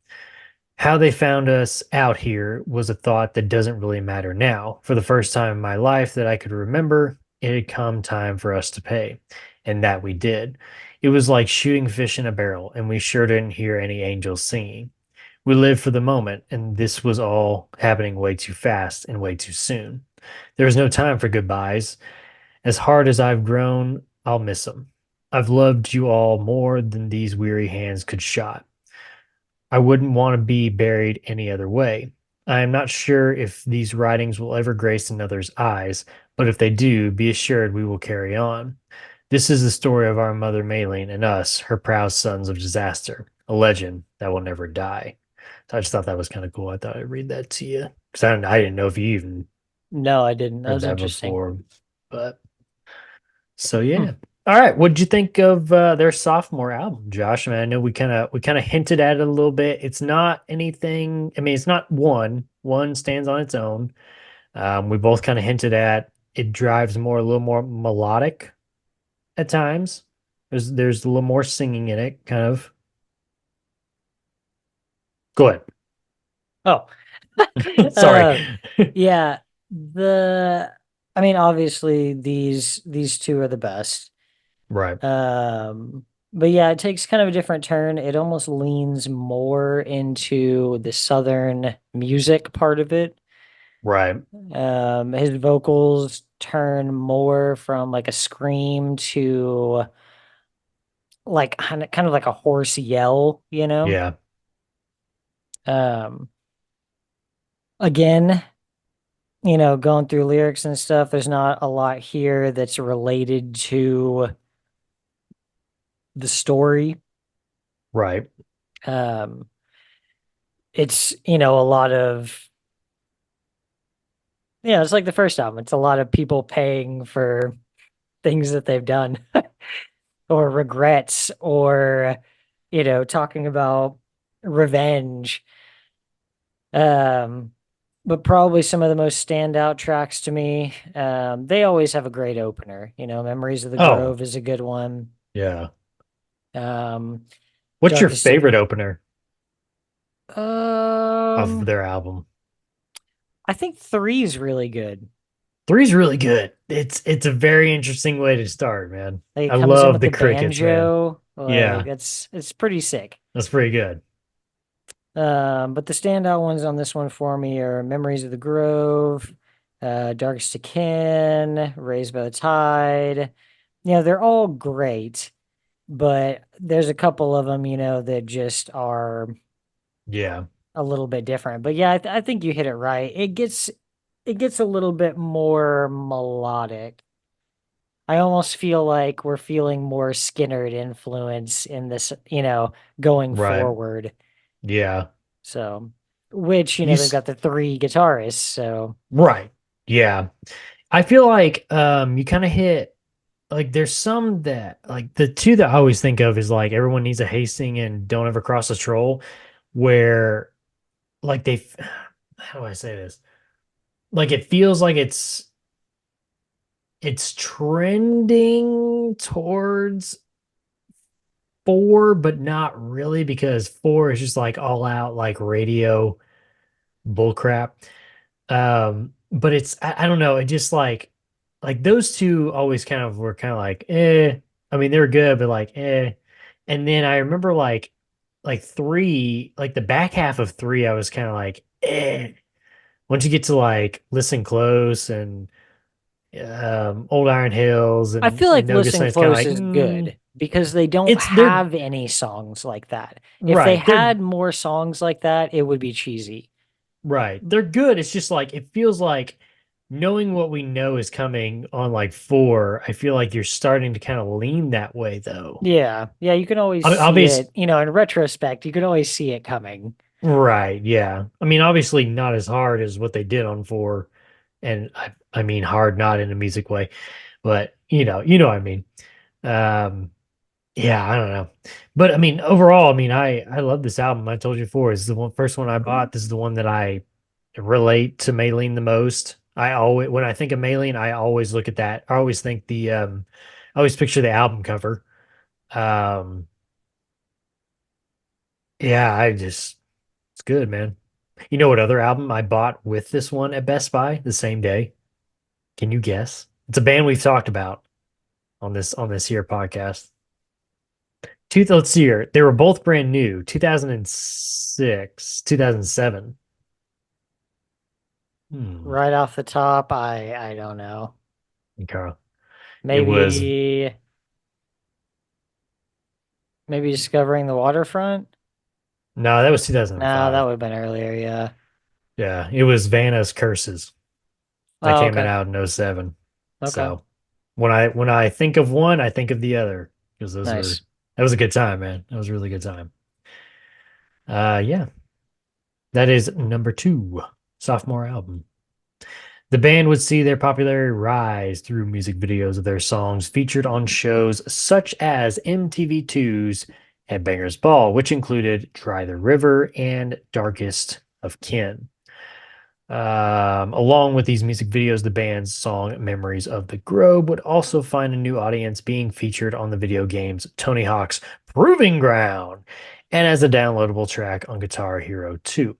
How they found us out here was a thought that doesn't really matter now. For the first time in my life that I could remember, it had come time for us to pay, and that we did. It was like shooting fish in a barrel, and we sure didn't hear any angels singing. We lived for the moment, and this was all happening way too fast and way too soon. There was no time for goodbyes. As hard as I've grown, I'll miss them. I've loved you all more than these weary hands could shot. I wouldn't want to be buried any other way. I am not sure if these writings will ever grace another's eyes, but if they do, be assured we will carry on. This is the story of our mother Maylene and us, her proud sons of disaster, a legend that will never die. So I just thought that was kind of cool. I thought I'd read that to you because I didn't know if you even No, I didn't. That heard was that interesting. before. But so yeah. Hmm. All right, what did you think of their sophomore album, Josh? I mean, I know we kind of hinted at it a little bit. It's not anything. I mean, it's not one. One stands on its own. We both kind of hinted at it drives a little more melodic at times. There's a little more singing in it, kind of. Go ahead. Oh, Sorry. uh, yeah. The I mean, obviously these two are the best. Right. But yeah, it takes kind of a different turn. It almost leans more into the southern music part of it. Right. His vocals turn more from like a scream to like kind of like a hoarse yell, you know? Yeah. Um, again, you know, going through lyrics and stuff, there's not a lot here that's related to the story. Right. Um, it's, you know, a lot of, yeah, it's like the first album. It's a lot of people paying for things that they've done or regrets or, you know, talking about revenge. Um, but probably some of the most standout tracks to me, they always have a great opener. You know, Memories of the Oh, Grove is a good one. yeah. Um, What's your Darkest favorite opener of um, their album? I think three is really good. Three's really good. It's a very interesting way to start, man. Like I it comes in love with the the crickets, man. banjo. Like Yeah, it's pretty sick. that's pretty good. But the standout ones on this one for me are Memories of the Grove, Darkest to Kin, Raised by the Tide. You know, they're all great, but there's a couple of them, you know, that just are Yeah, a little bit different. But yeah, I think you hit it right. It gets a little bit more melodic. I almost feel like we're feeling more Skinnerd influence in this, you know, going right. forward. Yeah. So, which, you You know, they've s- got the three guitarists. So, right. Yeah. I feel like you kind of hit like there's some that like the two that I always think of is like everyone needs a Hastings and don't ever cross a troll where like how do I say this? Like it feels like it's trending towards four, but not really because four is just like all out like radio bullcrap. But I don't know, it just like those two always kind of were kind of like I mean they were good, but like and then I remember like three, like the back half of three, I was kind of like once you get to like listen close and Old Iron Hills I feel and like No Good Listen Saints, kind of Close like is good because they don't they're have any songs like that. If they right. They're had more songs like that, it would be cheesy. right. They're good. It's just like it feels like knowing what we know is coming on like four. I feel like you're starting to kind of lean that way though. Yeah. Yeah. You can always I mean, see obvious, it, you know, in retrospect, you can always see it coming. right? Yeah. I mean, obviously not as hard as what they did on four, and I mean hard not in a music way, but you know what I mean. Um, Yeah, I don't know. But I mean, overall, I mean, I love this album. I told you before, it's the first one I bought. This is the one that I relate to Maylene the most. I always when I think of Maylene, I always look at that. I always think I always picture the album cover. Um yeah, it's good, man. You know what other album I bought with this one at Best Buy the same day? Can you guess? It's a band we've talked about on this here podcast. Let's see here. They were both brand new, 2006, 2007. Hmm. Right off the top, I don't know. Okay. It was Maybe maybe Discovering the Waterfront? no, that was No, that 2005. would have been earlier, yeah. Yeah, it was Vanna's Curses. That Oh, came okay. out in '07. Okay. So when I think of one, I think of the other because Nice. that was a good time, man. That was a really good time. Yeah, that is number two, sophomore album. The band would see their popularity rise through music videos of their songs featured on shows such as MTV2's Headbangers Ball, which included Dry the River and Darkest of Kin. Along with these music videos, the band's song Memories of the Grove would also find a new audience, being featured on the video games Tony Hawk's Proving Ground and as a downloadable track on Guitar Hero 2.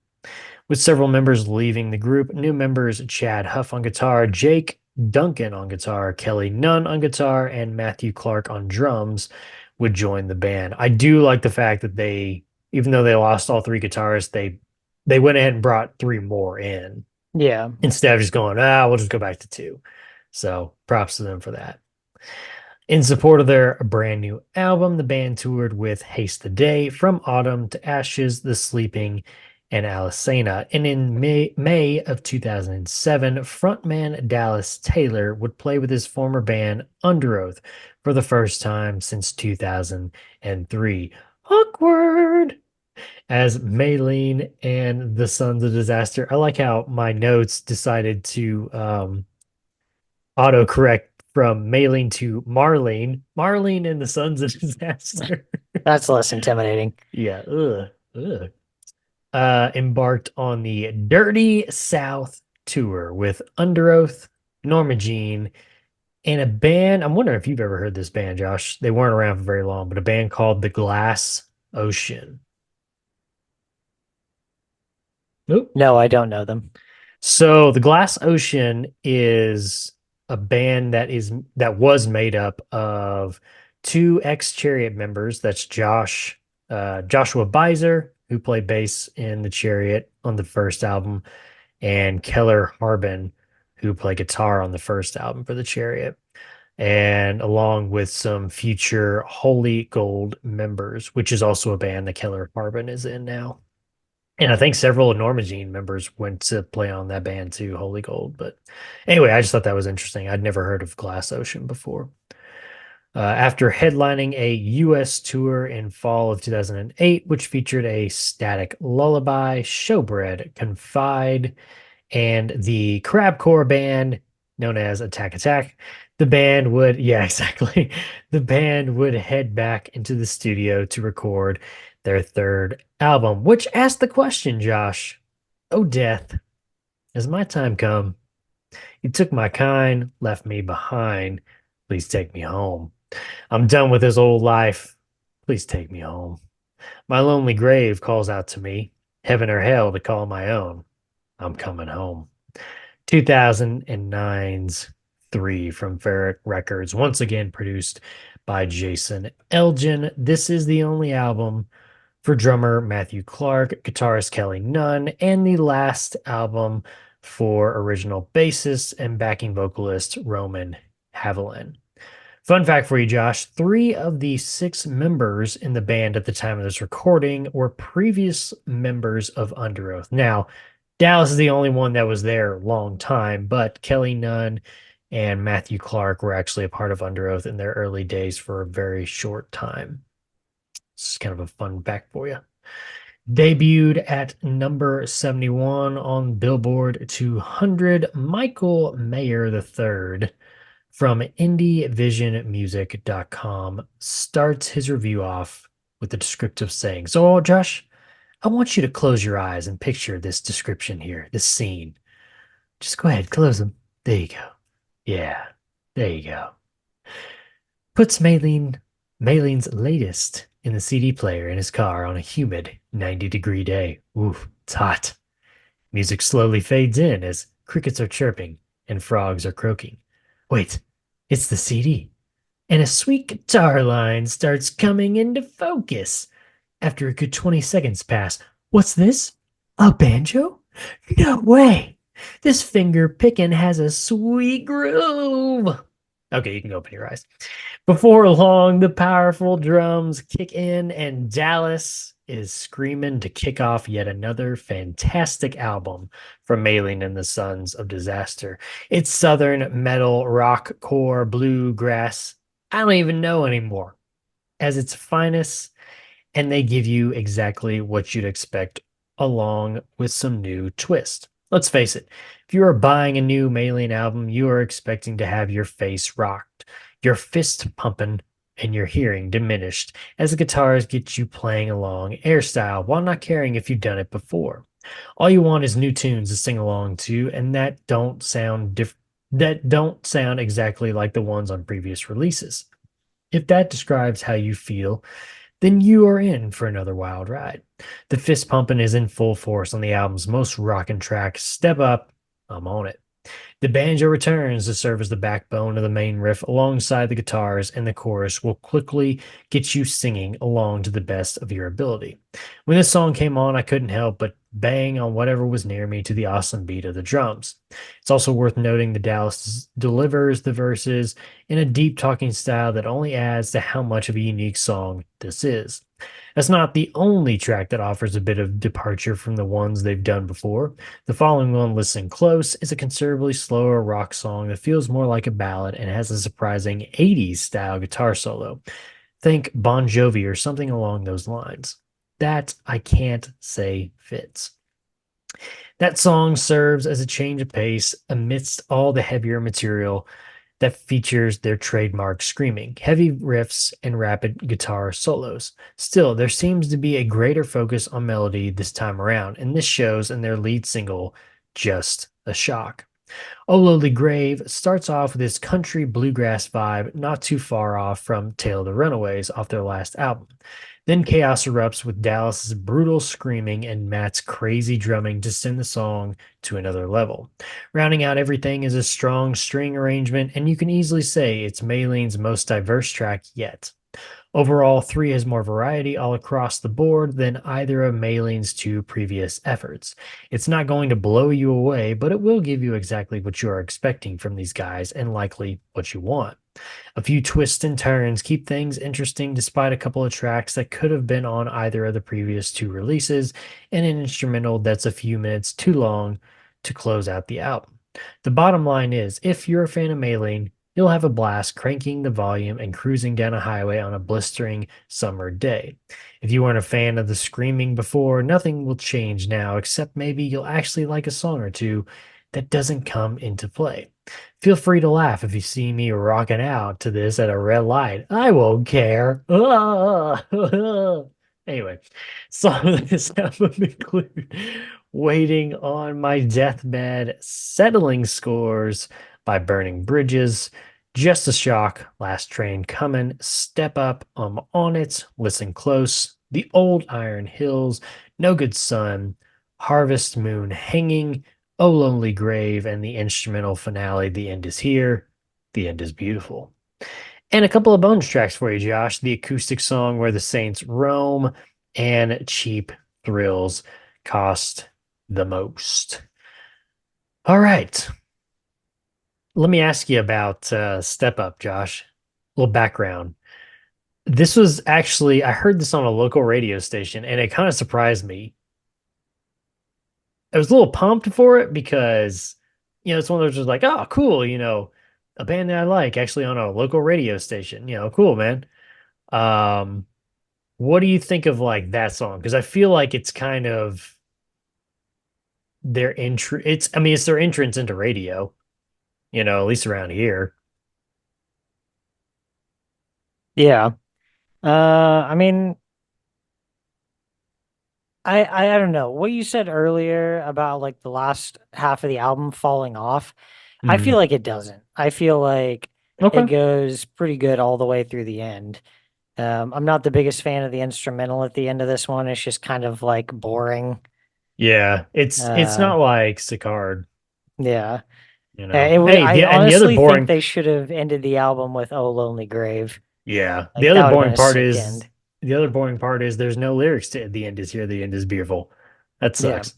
With several members leaving the group, new members Chad Huff on guitar, Jake Duncan on guitar, Kelly Nunn on guitar, and Matthew Clark on drums would join the band. I do like the fact that even though they lost all three guitarists, they went ahead and brought three more in Yeah. instead of just going, we'll just go back to two. So props to them for that. In support of their brand new album, the band toured with Haste the Day, From Autumn to Ashes, The Sleeping, and Alicena. And in May of 2007, frontman Dallas Taylor would play with his former band Under Oath for the first time since 2003. Awkward! As Maylene and the Sons of Disaster. I like how my notes decided to autocorrect from Maylene to Marlene. Marlene and the Sons of Disaster. That's less intimidating. Yeah. Ugh. Embarked on the Dirty South tour with Under Oath, Norma Jean, and a band. I'm wondering if you've ever heard this band, Josh. They weren't around for very long, but a band called The Glass Ocean. Nope. No, I don't know them. So the Glass Ocean is a band that was made up of two ex-Chariot members. That's Joshua Beiser, who played bass in the Chariot on the first album, and Keller Harbin, who played guitar on the first album for the Chariot, and along with some future Holy Gold members, which is also a band that Keller Harbin is in now. And I think several of Norma Jean members went to play on that band too, Holy Gold. But anyway, I just thought that was interesting. I'd never heard of Glass Ocean before. After headlining a U.S. tour in fall of 2008, which featured a Static Lullaby, Showbread, Confide, and the Crabcore band known as Attack Attack, the band would, yeah, exactly. The band would head back into the studio to record their third album, which asked the question, Josh, oh, death, has my time come? You took my kind, left me behind. Please take me home. I'm done with this old life. Please take me home. My lonely grave calls out to me, heaven or hell to call my own. I'm coming home. 2009's 3 from Ferret Records, once again produced by Jason Elgin. This is the only album for drummer Matthew Clark, guitarist Kelly Nunn, and the last album for original bassist and backing vocalist Roman Haviland. Fun fact for you, Josh, 3 of the 6 members in the band at the time of this recording were previous members of Under Oath. Now, Dallas is the only one that was there a long time, but Kelly Nunn and Matthew Clark were actually a part of Under Oath in their early days for a very short time. It's kind of a fun fact for you. Debuted at number 71 on Billboard 200, Michael Mayer III from IndieVisionMusic.com starts his review off with a descriptive saying. So, Josh, I want you to close your eyes and picture this description here, this scene. Just go ahead, close them. There you go. Yeah, there you go. Puts Maylene's latest in the CD player in his car on a humid 90-degree day. Oof, it's hot. Music slowly fades in as crickets are chirping and frogs are croaking. Wait, it's the CD. And a sweet guitar line starts coming into focus. After a good 20 seconds pass, what's this? A banjo? No way. This finger picking has a sweet groove. Okay, you can open your eyes. Before long, the powerful drums kick in and Dallas is screaming to kick off yet another fantastic album from Maylene and the Sons of Disaster. It's southern metal, rock, core, bluegrass. I don't even know anymore. As its finest, and they give you exactly what you'd expect along with some new twist. Let's face it, if you are buying a new Maylene album, you are expecting to have your face rocked, your fist pumping, and your hearing diminished as the guitars get you playing along air style while not caring if you've done it before. All you want is new tunes to sing along to, and that don't sound exactly like the ones on previous releases. If that describes how you feel, then you are in for another wild ride. The fist pumping is in full force on the album's most rockin' track, Step Up, I'm on it. The banjo returns to serve as the backbone of the main riff alongside the guitars, and the chorus will quickly get you singing along to the best of your ability. When this song came on, I couldn't help but bang on whatever was near me to the awesome beat of the drums. It's also worth noting that Dallas delivers the verses in a deep talking style that only adds to how much of a unique song this is. That's not the only track that offers a bit of departure from the ones they've done before. The following one, Listen Close, is a considerably slower rock song that feels more like a ballad and has a surprising 80s style guitar solo. Think Bon Jovi or something along those lines. That I can't say fits. That song serves as a change of pace amidst all the heavier material that features their trademark screaming, heavy riffs, and rapid guitar solos. Still, there seems to be a greater focus on melody this time around, and this shows in their lead single, Just a Shock. Oh Lowly Grave starts off with this country bluegrass vibe, not too far off from Tale of the Runaways off their last album. Then chaos erupts with Dallas's brutal screaming and Matt's crazy drumming to send the song to another level. Rounding out everything is a strong string arrangement, and you can easily say it's Maylene's most diverse track yet. Overall, 3 has more variety all across the board than either of Maylene's 2 previous efforts. It's not going to blow you away, but it will give you exactly what you are expecting from these guys and likely what you want. A few twists and turns keep things interesting despite a couple of tracks that could have been on either of the previous 2 releases, and an instrumental that's a few minutes too long to close out the album. The bottom line is, if you're a fan of Maylene, you'll have a blast cranking the volume and cruising down a highway on a blistering summer day. If you weren't a fan of the screaming before, nothing will change now, except maybe you'll actually like a song or two that doesn't come into play. Feel free to laugh if you see me rocking out to this at a red light. I won't care. Anyway, song of this album include Waiting on My Deathbed, Settling Scores by Burning Bridges, Just a Shock, Last Train Coming, Step Up, I'm on It, Listen Close, The Old Iron Hills, No Good Sun, Harvest Moon Hanging, Oh Lonely Grave, and the instrumental finale, The End Is Here, The End Is Beautiful. And a couple of bonus tracks for you, Josh. The acoustic song Where the Saints Roam and Cheap Thrills Cost the Most. All right. Let me ask you about Step Up, Josh. A little background. This was actually, I heard this on a local radio station, and it kind of surprised me. I was a little pumped for it because, it's one of those just like, oh, cool, a band that I like actually on a local radio station. Cool, man. What do you think of like that song? Because I feel like it's kind of their intro. It's their entrance into radio, at least around here. Yeah. I mean, I don't know. What you said earlier about like the last half of the album falling off, I feel Mhm. like it doesn't. I feel like it Okay. goes pretty good all the way through the end. I'm not the biggest fan of the instrumental at the end of this one. It's just kind of like boring. Yeah, it's Uh, not like Sicard, yeah. you know. I And the other honestly think boring, they should have ended the album with "Oh Lonely Grave." yeah, Like that would have been a sick end. the other boring part is there's no lyrics to the end is here, the end is beautiful. That Yeah. sucks.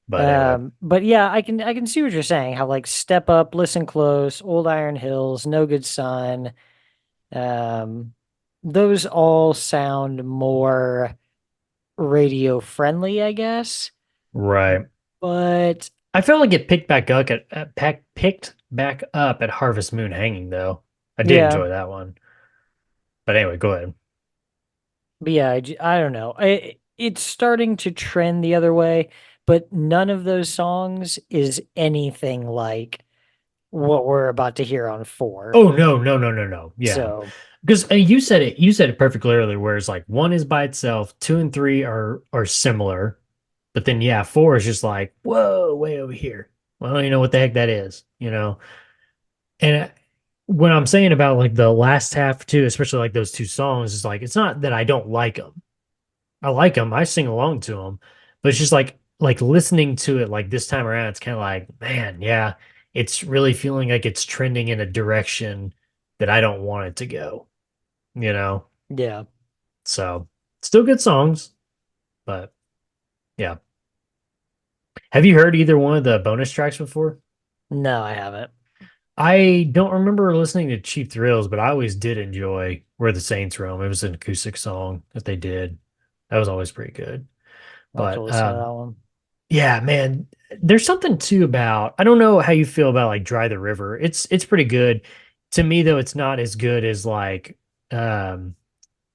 But anyway, But yeah, I can see what you're saying. How like Step Up, Listen Close, Old Iron Hills, No Good Sun. Um, those all sound more radio friendly, I guess. right. But I felt like it picked back up at Harvest Moon Hanging though. I did yeah, enjoy that one. But anyway, go ahead. but yeah, I don't know. It's starting to trend the other way, but none of those songs is anything like what we're about to hear on four. Oh no, no, no, no, no. Yeah. So Because you said it perfectly earlier, whereas like one is by itself, two and three are similar. But then yeah, 4 is just like, whoa, way over here. Well, I don't even know what the heck that is, you know. And when I'm saying about like the last half too, especially like those two songs, it's like it's not that I don't like them. I like them. I sing along to them, but it's just like listening to it like this time around, it's kind of like, man, yeah, it's really feeling like it's trending in a direction that I don't want it to go, you know? Yeah. So still good songs, but yeah. Have you heard either one of the bonus tracks before? No, I haven't. I don't remember listening to Cheap Thrills, but I always did enjoy Where the Saints Roam. It was an acoustic song that they did. That was always pretty good. I'll have to But listen to that one. yeah, man, there's something too about I don't know how you feel about like Dry the River. It's pretty good. To me though, it's not as good as like um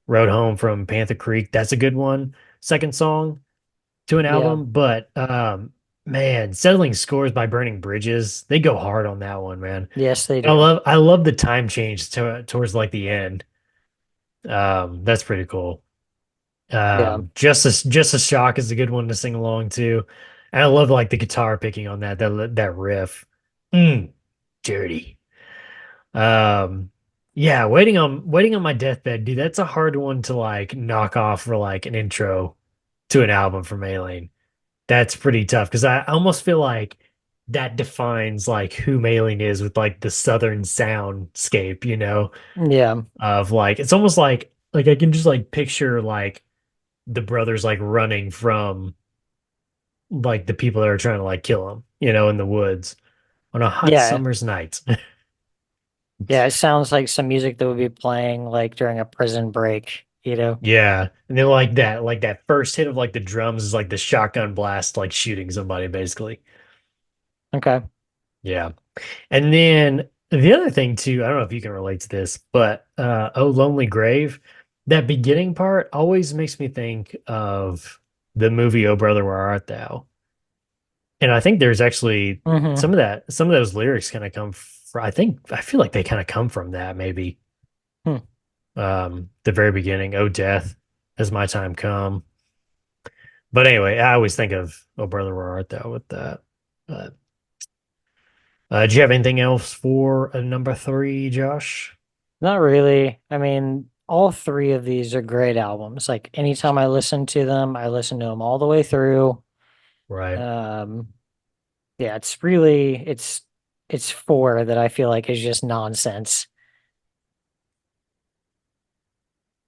Road Home from Panther Creek. That's a good one. Second song to an Yeah. album, but man, Settling Scores by Burning Bridges, they go hard on that one, man. Yes, they I do. love I love the time change towards like the end. That's pretty cool. Yeah. Just a Shock is a good one to sing along to. And I love like the guitar picking on that riff. Mm, dirty. Um, yeah, waiting on my deathbed, dude. That's a hard one to like knock off for like an intro to an album from Maylene. That's pretty tough because I almost feel like that defines like who Maylene is with like the southern soundscape, you know, Yeah. of like it's almost like I can just like picture like the brothers like running from like the people that are trying to like kill him, you know, in the woods on a hot Yeah. summer's night. Yeah. It sounds like some music that would be playing like during a prison break, you know? Yeah. And then like that first hit of like the drums is like the shotgun blast, like shooting somebody basically. Okay. Yeah. And then the other thing too, I don't know if you can relate to this, but Oh Lonely Grave, that beginning part always makes me think of the movie Oh Brother Where Art Thou. And I think there's actually Mm-hmm. some of those lyrics kind of come from, I feel like they kind of come from that maybe. Hmm. The very beginning, Oh Death, Has My Time Come? But anyway, I always think of Oh Brother Where Art Thou with that. But do you have anything else for a number three, Josh? Not really. I mean, all three of these are great albums. Like anytime I listen to them, I listen to them all the way through. Right. Um, yeah, it's really it's four that I feel like is just nonsense.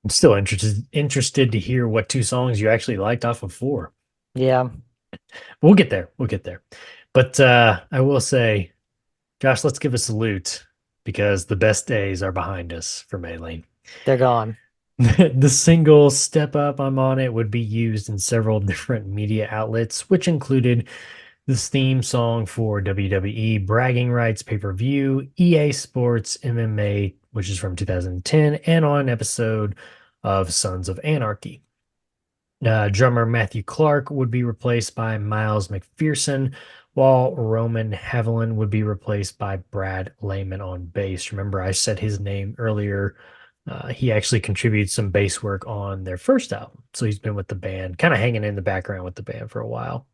I'm still interested to hear what two songs you actually liked off of four. Yeah, We'll get there. We'll get there. But I will say, Josh, let's give a salute because the best days are behind us for Maylene. they're gone. The single Step Up, I'm On It would be used in several different media outlets, which included this theme song for WWE, Bragging Rights Pay Per View, EA Sports, MMA, which is from 2010, and on an episode of Sons of Anarchy. Drummer Matthew Clark would be replaced by Miles McPherson, while Roman Haviland would be replaced by Brad Lehman on bass. Remember, I said his name earlier. He actually contributed some bass work on their first album. So he's been with the band, kind of hanging in the background with the band for a while.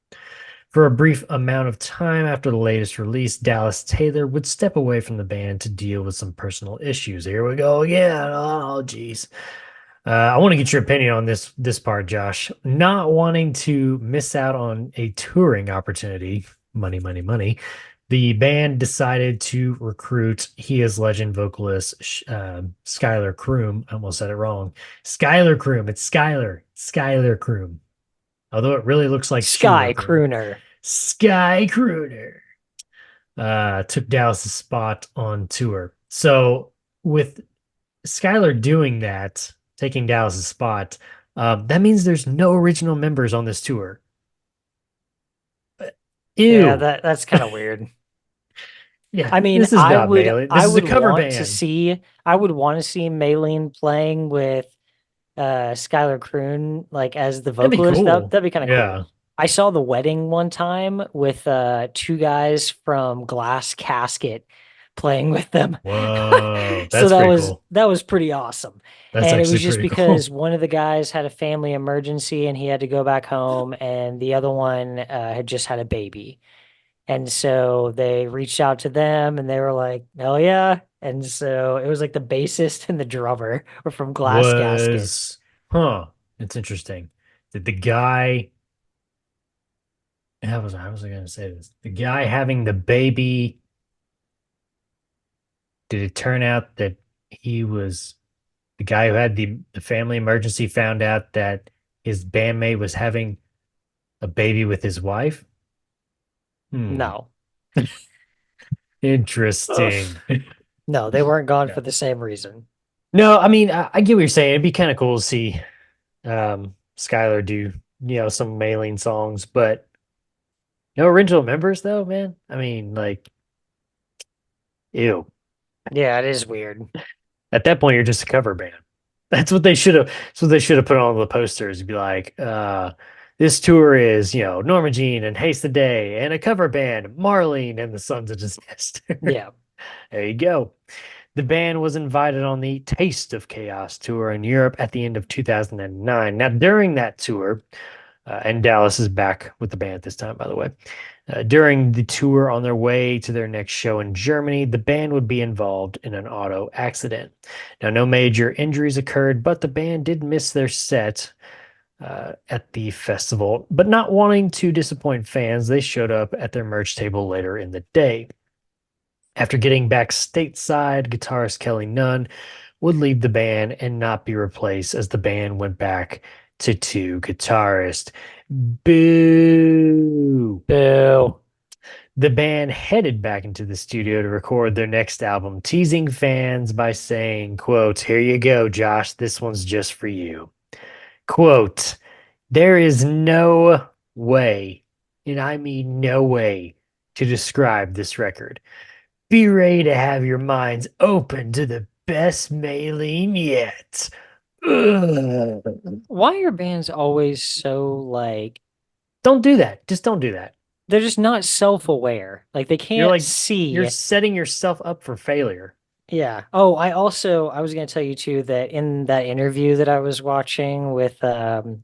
For a brief amount of time after the latest release, Dallas Taylor would step away from the band to deal with some personal issues. Here we go again. Oh, geez. I want to get your opinion on this part, Josh. Not wanting to miss out on a touring opportunity, money, money, money. The band decided to recruit He Is Legend vocalist Skylar Croom. I almost said it wrong. Skylar Croom. It's Skylar Croom. Although it really looks like Schuler Sky Croom. Crooner. Sky Crooner took Dallas's spot on tour. So with Skylar doing that, taking Dallas's spot, that means there's no original members on this tour. Yeah, Ew. that's kind of weird. Yeah, I mean, this is not Melee. This I is a would cover want to band. see I would want to see Maylene playing with Skylar Croon like as the That'd be vocalist. cool. That'd be kind of cool. Yeah. I saw the wedding one time with two guys from Glass Casket playing with them. Whoa, So that's pretty cool. that was pretty awesome. That's And it actually was just pretty cool. because one of the guys had a family emergency and he had to go back home, and the other one had just had a baby. And so they reached out to them and they were like, hell yeah. And so it was like the bassist and the drummer were from Glass Casket. Was, huh? It's interesting. Did the guy, how was I going to say this? The guy having the baby, did it turn out that he was the guy who had the family emergency found out that his bandmate was having a baby with his wife? Hmm. No, Interesting. no, they weren't gone Yeah. for the same reason. No, I mean, I get what you're saying. It'd be kind of cool to see Skylar do, some Maylene songs, but no original members though, man. I mean, like, ew. Yeah, it is weird. At that point, you're just a cover band. That's what they should have put on the posters. Be like, this tour is, Norma Jean and Haste the Day and a cover band, Marlene and the Sons of Disaster. Yeah. There you go. The band was invited on the Taste of Chaos tour in Europe at the end of 2009. Now, during that tour, and Dallas is back with the band this time, by the way. During the tour on their way to their next show in Germany, the band would be involved in an auto accident. Now, no major injuries occurred, but the band did miss their set at the festival. But not wanting to disappoint fans, they showed up at their merch table later in the day. After getting back stateside, guitarist Kelly Nunn would leave the band and not be replaced as the band went back to two guitarists. Boo! Boo. The band headed back into the studio to record their next album, teasing fans by saying, quote, "Here you go, Josh, this one's just for you." Quote, "There is no way, and I mean no way, to describe this record. Be ready to have your minds open to the best Maylene yet." Ugh. Why are bands always so like Don't do that. Just don't do that. they're just not self-aware. Like they You're can't like you're see. setting yourself up for failure. Yeah. Oh, I was going to tell you too that in that interview that I was watching with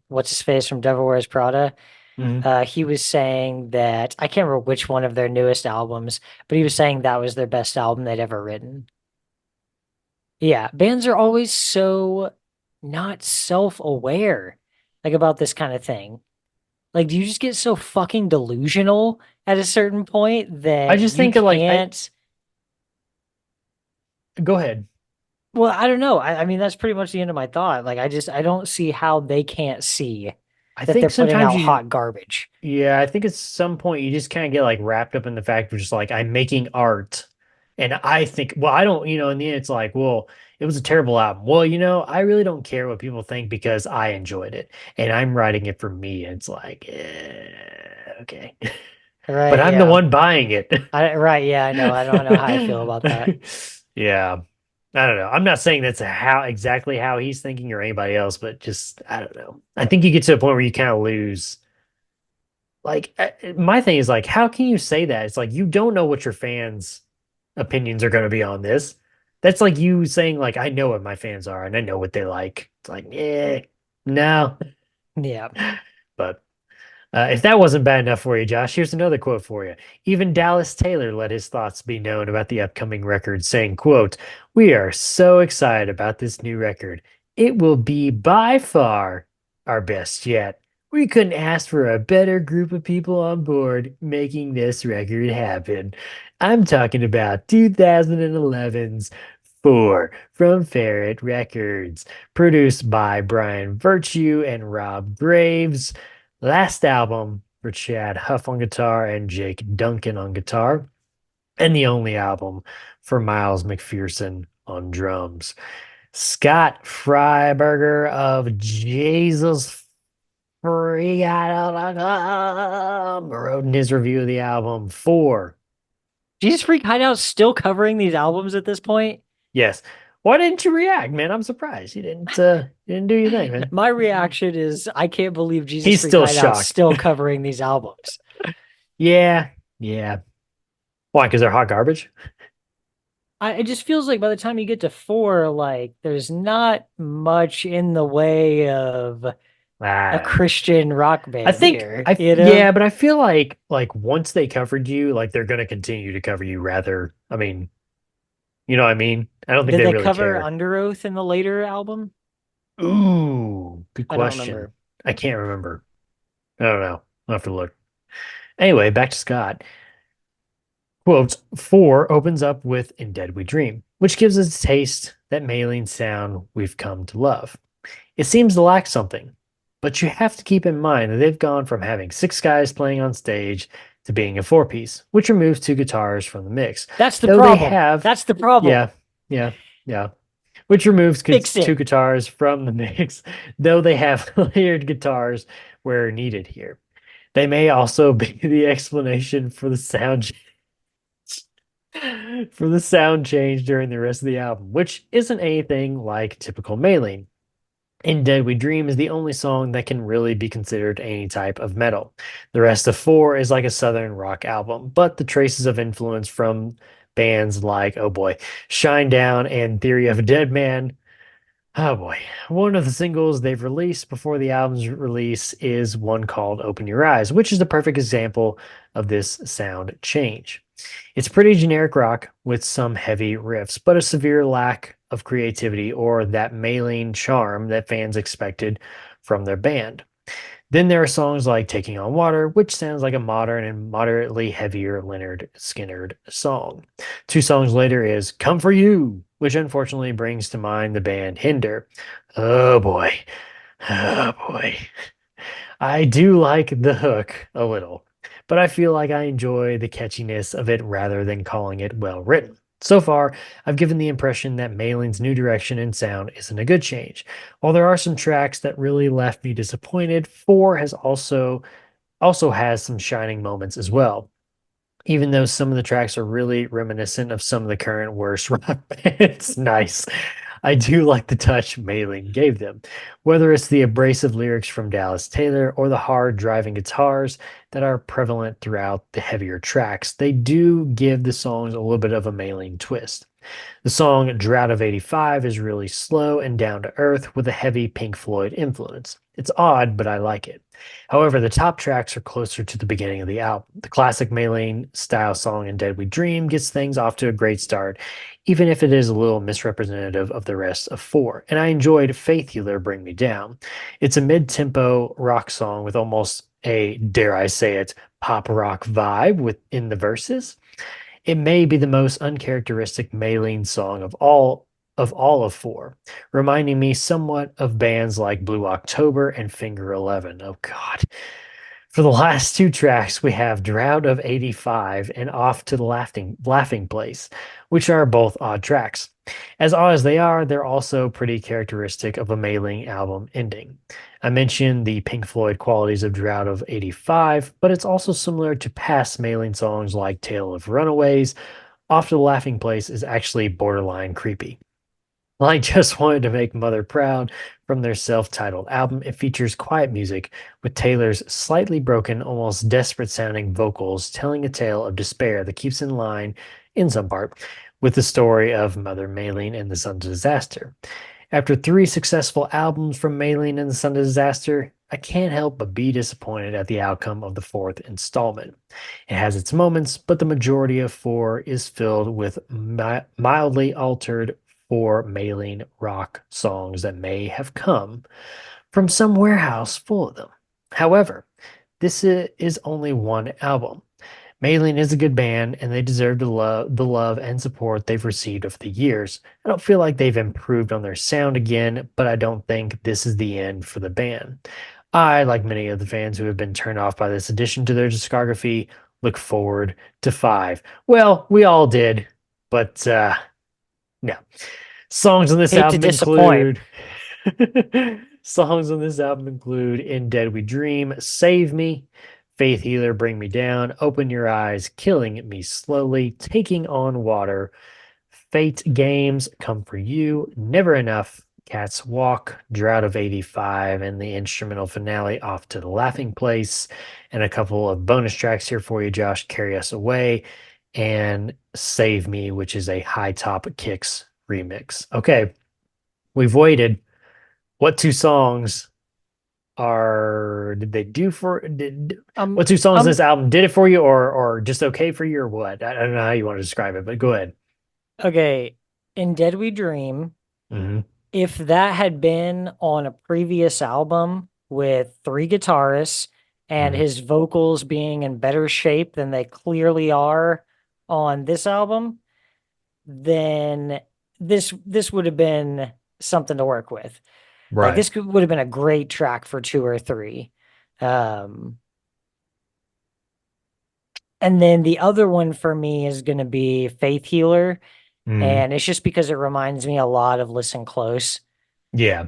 what's his face from Devil Wears Prada, Mhm. he was saying that I can't remember which one of their newest albums, but he was saying that was their best album they'd ever written. Yeah, bands are always so not self-aware like about this kind of thing. Like, do you just get so fucking delusional at a certain point I that just you think of like can't? go ahead. Well, I don't know. I mean, that's pretty much the end of my thought. Like, I don't see how they can't see I that they're think putting sometimes out you hot garbage. yeah, I think at some point you just kind of get like wrapped up in the fact of just like I'm making art. And I think, well, I don't, in the end it's like, well, it was a terrible album. Well, I really don't care what people think because I enjoyed it and I'm writing it for me. And it's like, okay. But Right? I'm the Yeah. one buying it. Right. Yeah. I know. I don't know how I feel about that. Yeah. I don't know. I'm not saying that's exactly how he's thinking or anybody else, but just I don't know. I think you get to a point where you kind of lose. Like my thing is like, how can you say that? It's like you don't know what your fans' opinions are going to be on this. That's like you saying like, I know what my fans are and I know what they like. It's like, no. Yeah. But if that wasn't bad enough for you, Josh, here's another quote for you. Even Dallas Taylor let his thoughts be known about the upcoming record, saying, quote, "We are so excited about this new record. It will be by far our best yet. We couldn't ask for a better group of people on board making this record happen. I'm talking about 2011's Four from Ferret Records, produced by Brian Virtue and Rob Graves. Last album for Chad Huff on guitar and Jake Duncan on guitar, and the only album for Miles McPherson on drums. Scott Freiberger of Jesus Freak wrote in his review of the album four. Jesus Freak Hideout's still covering these albums at this point. Yes. Why didn't you react, man? I'm surprised. You didn't do your thing, man. My reaction is I can't believe Jesus He's Freak still Hideout's shocked. still covering these albums. Yeah. Yeah. Why? Because they're hot garbage? it just feels like by the time you get to 4, like there's not much in the way of a Ah, Christian rock I band think here, I you know? yeah, but I feel like once they covered you, like they're gonna continue to cover you rather. I mean, you know what I mean? I don't think Did they they really cover care. Under Oath in the later album? Ooh, good I don't question. remember. I can't remember. I don't know. I'll have to look. Anyway, back to Scott. Quote, 4 opens up with In Dead We Dream, which gives us a taste that Maylene sound we've come to love. It seems to lack something, but you have to keep in mind that they've gone from having 6 guys playing on stage to being a 4 piece, which removes 2 guitars from the mix. That's the Though they problem. have, That's the problem. yeah, yeah, yeah, which removes Fix two it. guitars from the mix, though they have layered guitars where needed here. They may also be the explanation for the sound change during the rest of the album, which isn't anything like typical Maylene. In Dead We Dream is the only song that can really be considered any type of metal. The rest of 4 is like a southern rock album, but the traces of influence from bands like, oh boy, Shinedown and Theory of a Dead Man. Oh boy. One of the singles they've released before the album's release is one called Open Your Eyes, which is the perfect example of this sound change. It's pretty generic rock with some heavy riffs, but a severe lack of creativity or that Maylene charm that fans expected from their band. Then there are songs like Taking on Water, which sounds like a modern and moderately heavier Leonard Skinnerd song. 2 songs later is Come For You, which unfortunately brings to mind the band Hinder. Oh boy. Oh boy. I do like the hook a little, but I feel like I enjoy the catchiness of it rather than calling it well written. So far, I've given the impression that Malin's new direction and sound isn't a good change. While there are some tracks that really left me disappointed, 4 has also has some shining moments as well. Even though some of the tracks are really reminiscent of some of the current worst rock bands. Nice. I do like the touch Maylin gave them, whether it's the abrasive lyrics from Dallas Taylor or the hard driving guitars that are prevalent throughout the heavier tracks. They do give the songs a little bit of a Maylin twist. The song Drought of 85 is really slow and down to earth with a heavy Pink Floyd influence. It's odd, but I like it. However, the top tracks are closer to the beginning of the album. The classic Maylene style song In Dead We Dream gets things off to a great start, even if it is a little misrepresentative of the rest of 4. And I enjoyed Faith Healer Bring Me Down. It's a mid tempo rock song with almost a, dare I say it, pop rock vibe within the verses. It may be the most uncharacteristic Maylene song of all of 4, reminding me somewhat of bands like Blue October and Finger 11. Oh God. For the last 2 tracks, we have Drought of 85 and Off to the Laughing Place, which are both odd tracks. As odd as they are, they're also pretty characteristic of a Mailing album ending. I mentioned the Pink Floyd qualities of Drought of 85, but it's also similar to past Mailing songs like Tale of Runaways. Off to the Laughing Place is actually borderline creepy. I just wanted to make Mother proud from their self titled album. It features quiet music with Taylor's slightly broken, almost desperate sounding vocals telling a tale of despair that keeps in line, in some part, with the story of Mother Maylene and the Sun Disaster. After 3 successful albums from Maylene and the Sun Disaster, I can't help but be disappointed at the outcome of the 4th installment. It has its moments, but the majority of 4 is filled with mildly altered 4 Maylene rock songs that may have come from some warehouse full of them. However, this is only one album. Maylene is a good band, and they deserve the love and support they've received over the years. I don't feel like they've improved on their sound again, but I don't think this is the end for the band. I, like many of the fans who have been turned off by this addition to their discography, look forward to 5. Well, we all did, but no. Songs on this Hate to album disappoint. include songs on this album include In Dead We Dream, Save Me, Faith Healer, Bring Me Down, Open Your Eyes, Killing Me Slowly, Taking on Water, Fate Games, Come For You, Never Enough, Cats Walk, Drought of 85, and the instrumental finale, Off to the Laughing Place, and a couple of bonus tracks here for you, Josh, Carry Us Away, and Save Me, which is a High Top Kicks remix. Okay, we've waited. What two songs did they do for Um, what two songs in um, this album did it for you or just okay for you or what? I don't know how you want to describe it, but go ahead. okay. In Dead We Dream, Hmm. if that had been on a previous album with three guitarists and Hmm. his vocals being in better shape than they clearly are on this album, then this would have been something to work with. Like Right. would have been a great track for two or three. Um, and then the other one for me is going to be Faith Healer, Mm. and it's just because it reminds me a lot of Listen Close. Yeah.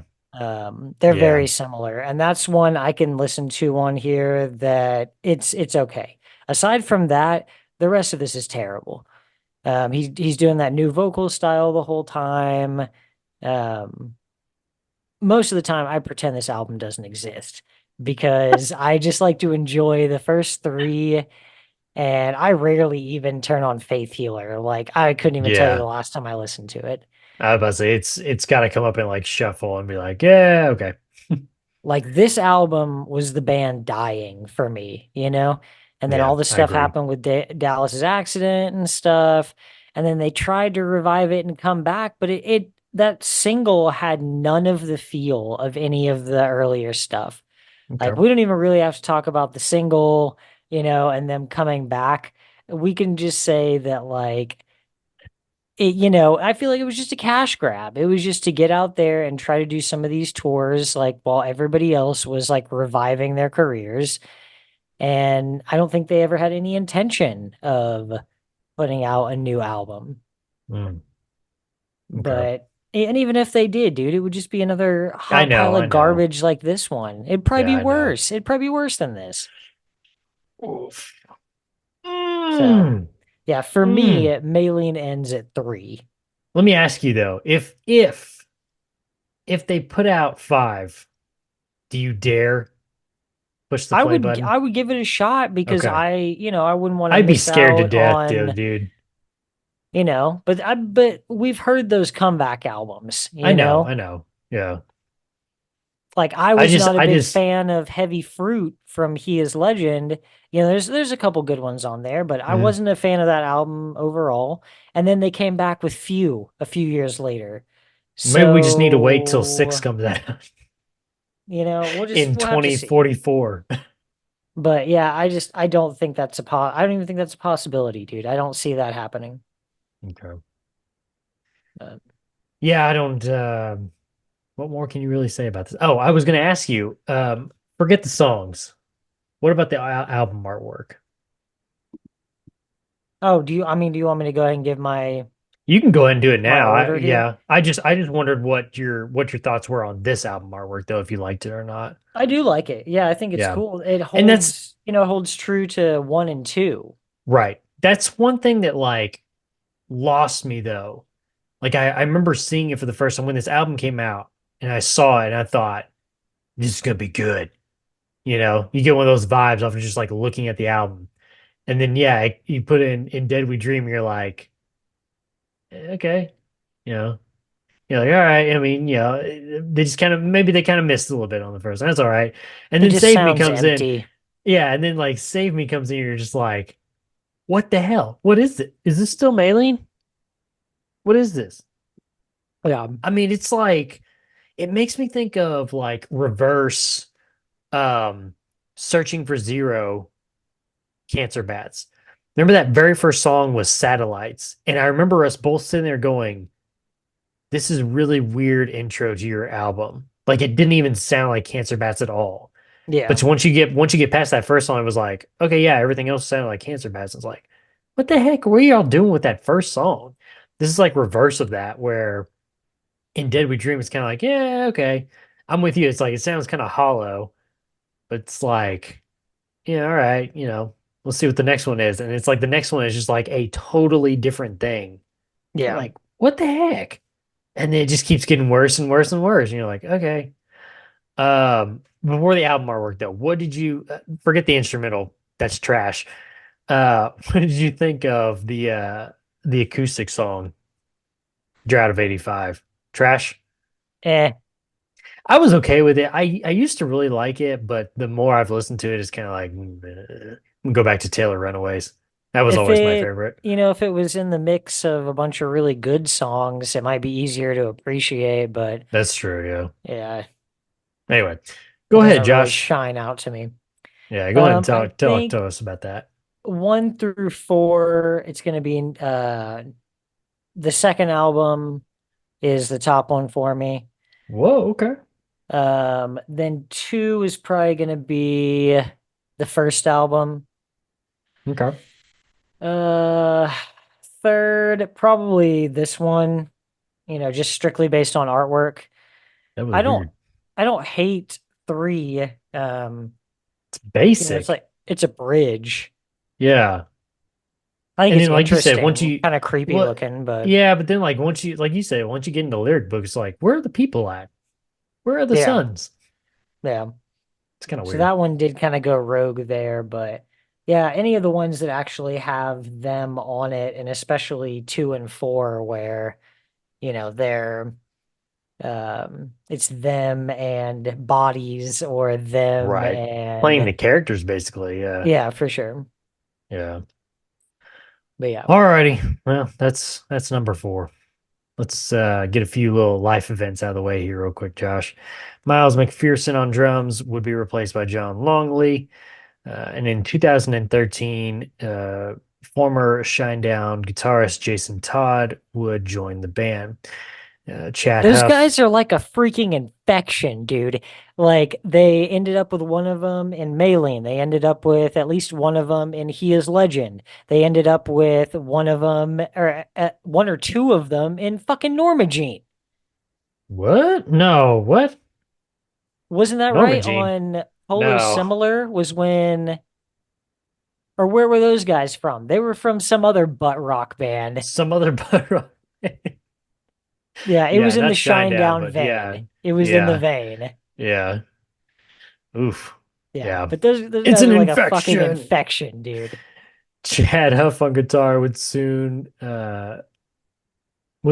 They're Yeah. very similar, and that's one I can listen to on here that it's okay. Aside from that, the rest of this is terrible. He's doing that new vocal style the whole time. Um, Most of the time I pretend this album doesn't exist because I just like to enjoy the first three, and I rarely even turn on Faith Healer. Like I couldn't even tell you the Yeah. last time I listened to it. I was about to say it's got to come up in like shuffle and be like, yeah, okay. Like this album was the band dying for me, you know? And then Yeah, all this I stuff agree. happened with Dallas's accident and stuff. And then they tried to revive it and come back, but it that single had none of the feel of any of the earlier stuff. Like Okay. we don't even really have to talk about the single, and them coming back. We can just say that like I feel like it was just a cash grab. It was just to get out there and try to do some of these tours, like while everybody else was like reviving their careers. And I don't think they ever had any intention of putting out a new album. Mm, okay. But, and even if they did, dude, it would just be another I hot know, pile I of know. garbage like this one. It'd probably Yeah, be I know. worse. It'd probably be worse than this. Oof. So, Mm, yeah, for me, mm. Maylene ends at 3. Let me ask you though, if they put out five, do you dare push the play button? I would give it a shot because Okay. I wouldn't want to I'd be miss scared to out death, though, on, dude. but we've heard those comeback albums, I know, I know. Yeah. Like I I was just not a I big just fan of Heavy Fruit from He Is Legend. There's a couple good ones on there, but I mm, wasn't a fan of that album overall. And then they came back with Few a few years later. maybe we just need to wait till six So, comes out in we'll have to see. 2044. But yeah, I don't think I don't even think that's a possibility, dude. I don't see that happening. Okay. Uh, Yeah, I don't what more can you really say about this? Oh, I was gonna ask you, forget the songs. What about the album artwork? oh, do you want me to go ahead and give You can go ahead and do it my now. order here? Yeah. I just wondered what your thoughts were on this album artwork though, if you liked it or not. I do like it. Yeah, I think it's Yeah. cool. It And that's holds true to 1 and 2. right. That's one thing that like lost me though. Like I remember seeing it for the first time when this album came out and I saw it and I thought, this is gonna be good. You get one of those vibes off of just like looking at the album. And then yeah, you put it in Dead We Dream, you're like, okay, you know, you're like, all right. I mean, they just kind of maybe they kind of missed a little bit on the first. That's all right. And It then just Save Me sounds comes in. empty. Yeah, and then like Save Me comes in, you're just like, what the hell? What is it? Is this still Maylene? What is this? Yeah. I mean, it's like it makes me think of like reverse um searching for zero cancer bats. Remember that very first song was Satellites, and I remember us both sitting there going, this is really weird intro to your album. Like it didn't even sound like Cancer Bats at all. Yeah. But once you get past that first song, it was like, okay, yeah, everything else sounded like Cancer Bats. It's like, what the heck were y'all doing with that first song? This is like reverse of that, where in Dead We Dream, it's kind of like, yeah, okay. I'm with you. It's like it sounds kind of hollow, but it's like, yeah, all right, let's see what the next one is. And it's like the next one is just like a totally different thing. You're Yeah. like, what the heck? And then it just keeps getting worse and worse and worse. And you're like, okay. Before the album artwork though, what did you forget the instrumental? That's trash. what did you think of the acoustic song Drought of '85? Trash? Eh, I was okay with it. I used to really like it, but the more I've listened to it, it's kind of like go back to Taylor Runaways. That was if always my it, favorite. if it was in the mix of a bunch of really good songs, it might be easier to appreciate, but That's true, yeah. yeah, Anyway, it go ahead, doesn't really Josh. shine out to me. Yeah, go ahead and I tell think us about that. 1 through 4, it's gonna be the second album is the top one for me. Whoa, okay. Then 2 is probably gonna be the first album. Okay. Uh, Third, probably this one, just strictly based on artwork. That was I don't weird. I don't hate 3. It's It's basic. like it's a bridge. Yeah. I think And it's then like you said, once interesting, you kind of creepy what looking, but yeah, but then like once you like you said, once you get into lyric books, it's like, where are the people at? Where are the yeah, sons? yeah. It's kind of So weird. that one did kind of go rogue there, but yeah, any of the ones that actually have them on it, and especially 2 and 4, where they're it's them and bodies or them Right. Playing and the characters basically, yeah. yeah, for sure. Yeah. But yeah. Alrighty. Well, that's number four. Let's get a few little life events out of the way here, real quick, Josh. Miles McPherson on drums would be replaced by John Longley. And in 2013, former Shinedown guitarist Jason Todd would join the band. Chad Those Huff. guys are like a freaking infection, dude. Like they ended up with one of them in Maylene. They ended up with at least one of them in He Is Legend. They ended up with one of them or one or two of them in fucking Norma Jean. What? No, what? Wasn't that Norma right? Jean. On Polo No. Similar was when, or where were those guys from? They were from some other butt rock band. Some other butt. Yeah, it Yeah, was in not the Shinedown, Shinedown but yeah. vein. It was in the Yeah. vein. Yeah. Oof. Yeah, Yeah. but those It's guys an are like a fucking infection. infection, dude. Chad Huff on guitar would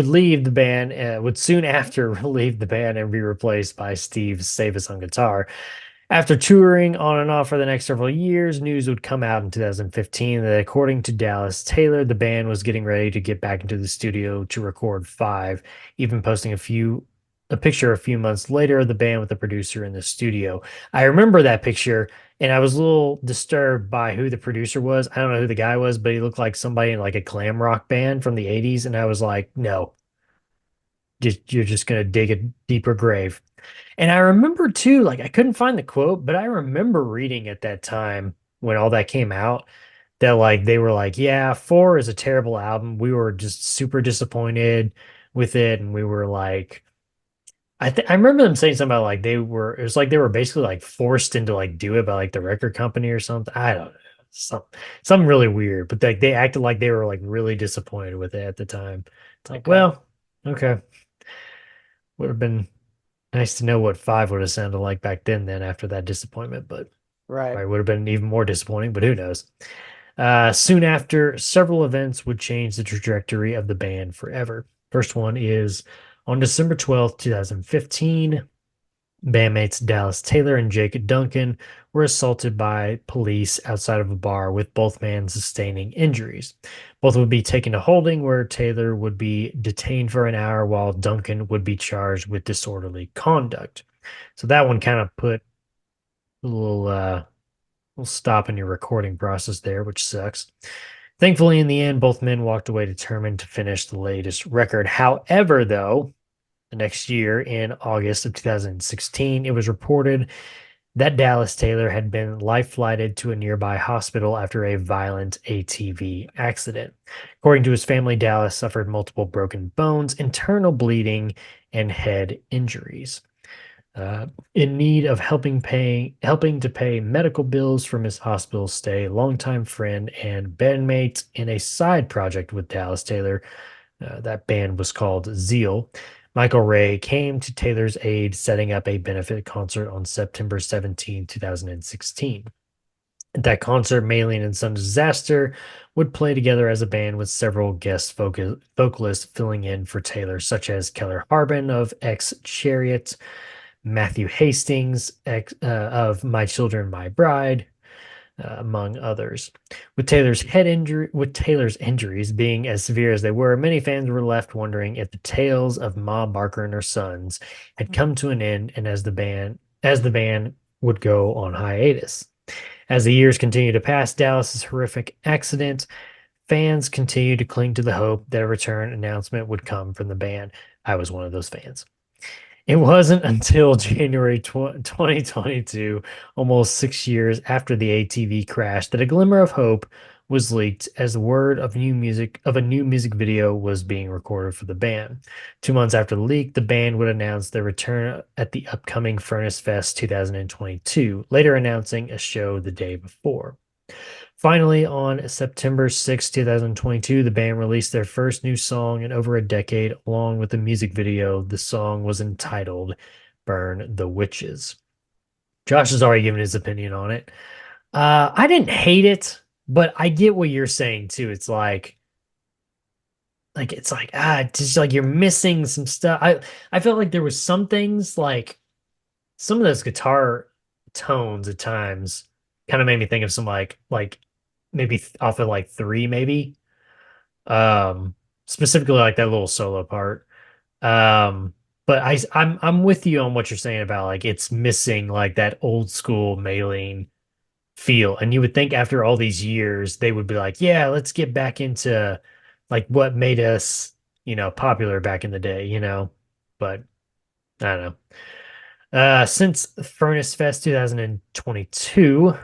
leave the band, would soon after leave the band and be replaced by Steve Savis on guitar. After touring on and off for the next several years, news would come out in 2015 that according to Dallas Taylor, the band was getting ready to get back into the studio to record Five, even posting a picture a few months later of the band with the producer in the studio. I remember that picture and I was a little disturbed by who the producer was. I don't know who the guy was, but he looked like somebody in like a glam rock band from the 80s. And I was like, no, you're just gonna dig a deeper grave. And I remember too, like I couldn't find the quote, but I remember reading at that time when all that came out that like they were like, yeah, four is a terrible album. We were just super disappointed with it, and we were like, I remember them saying something about like it was like they were basically like forced into like do it by like the record company or something. I don't know. Something really weird, but like they acted like they were like really disappointed with it at the time. It's like, Okay. well, okay. Would have been nice to know what five would have sounded like back then after that disappointment, but Right. probably would have been even more disappointing, but who knows. Soon after, several events would change the trajectory of the band forever. First one is on December 12th, 2015, bandmates Dallas Taylor and Jake Duncan were assaulted by police outside of a bar, with both men sustaining injuries. Both would be taken to holding, where Taylor would be detained for an hour while Duncan would be charged with disorderly conduct. So that one kind of put a little stop in your recording process there, which sucks. Thankfully, in the end, both men walked away determined to finish the latest record. However, though, the next year, in August of 2016, it was reported that Dallas Taylor had been life flighted to a nearby hospital after a violent ATV accident. According to his family, Dallas suffered multiple broken bones, internal bleeding, and head injuries. In need of helping to pay medical bills from his hospital stay, longtime friend and bandmate in a side project with Dallas Taylor, that band was called Zeal. Michael Ray came to Taylor's aid, setting up a benefit concert on September 17, 2016. At that concert, Maylene and Son Disaster would play together as a band with several guest vocalists filling in for Taylor, such as Keller Harbin of X Chariot, Matthew Hastings of My Children, My Bride, among others. With Taylor's injuries being as severe as they were, many fans were left wondering if the tales of Ma Barker and her sons had come to an end, and as the band would go on hiatus. As the years continued to pass, Dallas's horrific accident, fans continued to cling to the hope that a return announcement would come from the band. I was one of those fans. It wasn't until January 2022, almost 6 years after the ATV crash, that a glimmer of hope was leaked as the word of a new music video was being recorded for the band. 2 months after the leak, the band would announce their return at the upcoming Furnace Fest 2022, later announcing a show the day before. Finally, on September 6, 2022, the band released their first new song in over a decade, along with a music video. The song was entitled Burn the Witches. Josh has already given his opinion on it. I didn't hate it, but I get what you're saying too. It's just like you're missing some stuff. I felt like there was some things like some of those guitar tones at times kind of made me think of some like maybe off of like three maybe specifically like that little solo part. But I'm with you on what you're saying about like it's missing like that old school Maylene feel, and you would think after all these years they would be like, yeah, let's get back into like what made us popular back in the day. But I don't know. Since Furnace Fest 2022,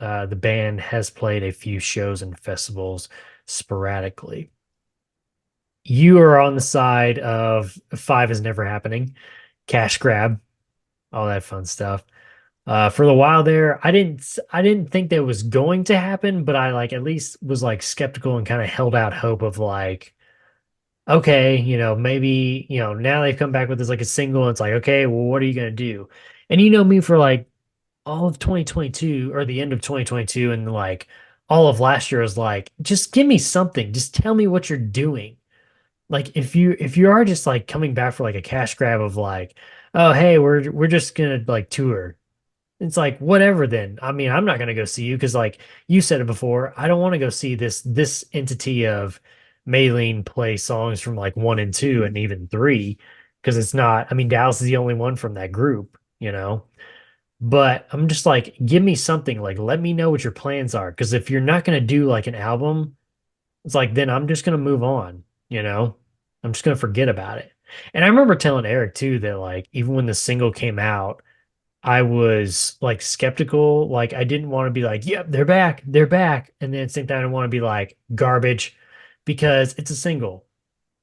the band has played a few shows and festivals sporadically. You are on the side of five is never happening, cash grab, all that fun stuff. For the while there, I didn't think that was going to happen, but I like at least was like skeptical and kind of held out hope of like, okay, maybe, now they've come back with this like a single, and it's like, okay, well, what are you gonna do? And you know me for like all of 2022 or the end of 2022 and like all of last year is like, just give me something. Just tell me what you're doing. Like if you are just like coming back for like a cash grab of like, oh hey, we're just gonna like tour. It's like whatever then. I mean, I'm not gonna go see you because like you said it before, I don't want to go see this entity of Maylene play songs from like one and two and even three because it's not. I mean, Dallas is the only one from that group. But I'm just like, give me something. Like, let me know what your plans are. Because if you're not gonna do like an album, it's like then I'm just gonna move on. I'm just gonna forget about it. And I remember telling Eric too that like even when the single came out, I was like skeptical. Like I didn't want to be like, yep, they're back. And then at the same time, I want to be like garbage because it's a single.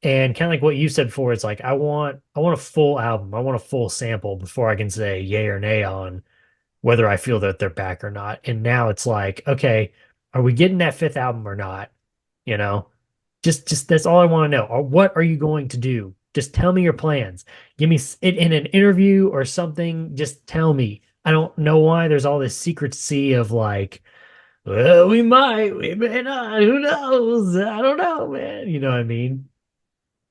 And kind of like what you said before, it's like I want a full album. I want a full sample before I can say yay or nay on whether I feel that they're back or not. And now it's like, okay, are we getting that fifth album or not? You know, just that's all I want to know. Or what are you going to do? Just tell me your plans. Give me it in an interview or something. Just tell me. I don't know why there's all this secrecy of like, well, we might, we may not. Who knows? I don't know, man. You know what I mean?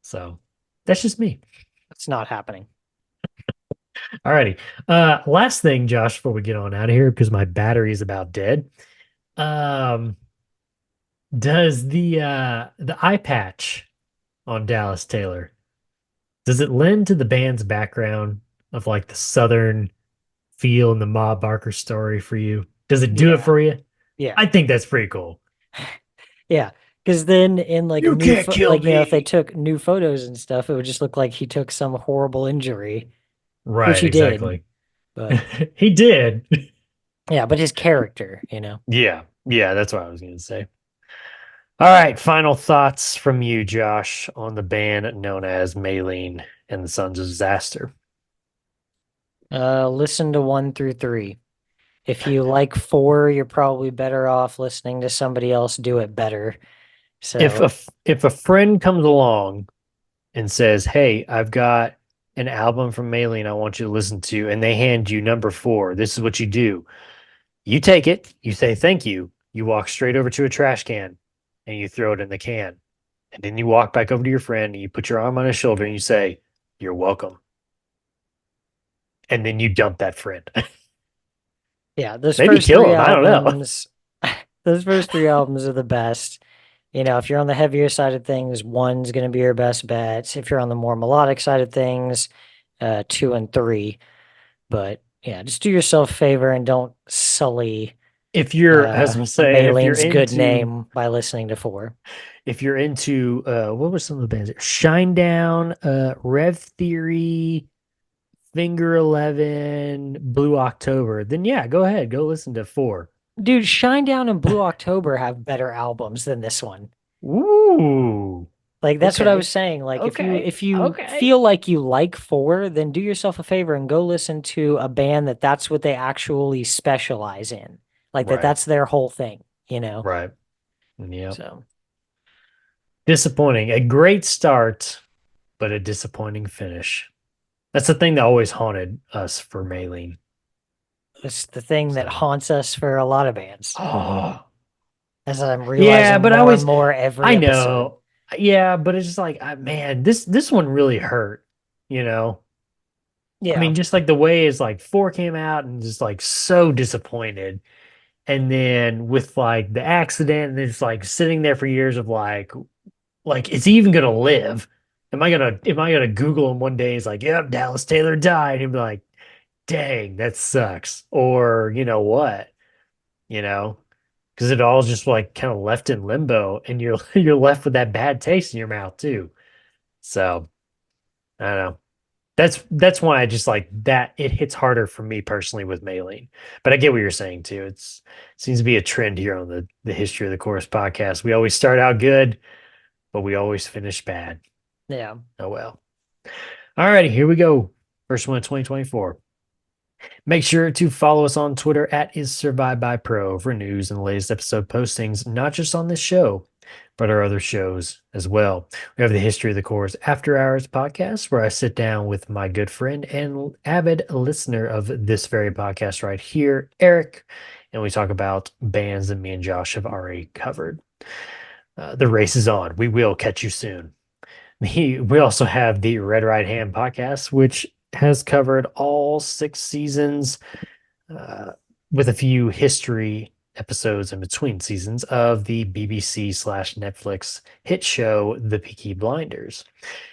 So that's just me. It's not happening. Alrighty. Last thing, Josh, before we get on out of here, because my battery is about dead. Um, does the eye patch on Dallas Taylor, does it lend to the band's background of like the southern feel and the Ma Barker story for you? Does it do it Yeah. for you? Yeah. I think that's pretty cool. Yeah. Because then in like You can't kill like if they me. took new photos and stuff, it would just look like he took some horrible injury, which Right, he did. exactly. But He did. yeah, but his character. Yeah, yeah, that's what I was gonna say. All right, final thoughts from you, Josh, on the band known as Maylene and the Sons of Disaster. Listen to 1 through 3. If you like 4, you're probably better off listening to somebody else do it better. If So if a friend comes along and says, "Hey, I've got an album from Maylene I want you to listen to," and they hand you number 4, this is what you do. You take it, you say thank you, you walk straight over to a trash can and you throw it in the can. And then you walk back over to your friend and you put your arm on his shoulder and you say, "You're welcome." And then you dump that friend. Yeah, those Maybe first kill three him. I don't know. albums, those first three albums are the best. You know, if you're on the heavier side of things, one's going to be your best bet. If you're on the more melodic side of things, two and three. But yeah, just do yourself a favor and don't sully If you're, as I'm saying, if you're Maylene's good into, name by listening to four. if you're into, what were some of the bands? Shinedown, Rev Theory, Finger 11, Blue October, then yeah, go ahead, go listen to 4. Dude, Shinedown and Blue October have better albums than this one. Ooh, Like that's what I okay, was saying. Like okay, if you okay. feel like you like four, then do yourself a favor and go listen to a band that's what they actually specialize in. Like Right, that's their whole thing, you know? right. Yeah. So Disappointing. A great start, but a disappointing finish. That's the thing that always haunted us for Maylene. it's the thing that So. haunts us for a lot of bands. Oh, As I'm yeah, realizing but more and more every I episode. know. Yeah, but it's just like, man, this one really hurt, you know? I Yeah. mean, just like the way is like 4 came out and just like so disappointed. And then with like the accident, and it's like sitting there for years of like, is he even gonna live? Am I gonna Google him one day? He's like, yep, Dallas Taylor died. He'd be like, dang, that sucks. Or you know what? You know, because it all just like kind of left in limbo, and you're you're left with that bad taste in your mouth too. So I don't know. That's why I just like that it hits harder for me personally with Maylene. But I get what you're saying too. It seems to be a trend here on the History of the Chorus podcast. We always start out good, but we always finish bad. Yeah. Oh well. All righty, here we go. First one of 2024. Make sure to follow us on Twitter at IsSurvivedByPro for news and the latest episode postings, not just on this show, but our other shows as well. We have the History of the Chorus After Hours podcast, where I sit down with my good friend and avid listener of this very podcast right here, Eric, and we talk about bands that me and Josh have already covered. The race is on. We will catch you soon. We also have the Red Right Hand podcast, which has covered all 6 seasons with a few history episodes in between seasons of the BBC/Netflix hit show The Peaky Blinders.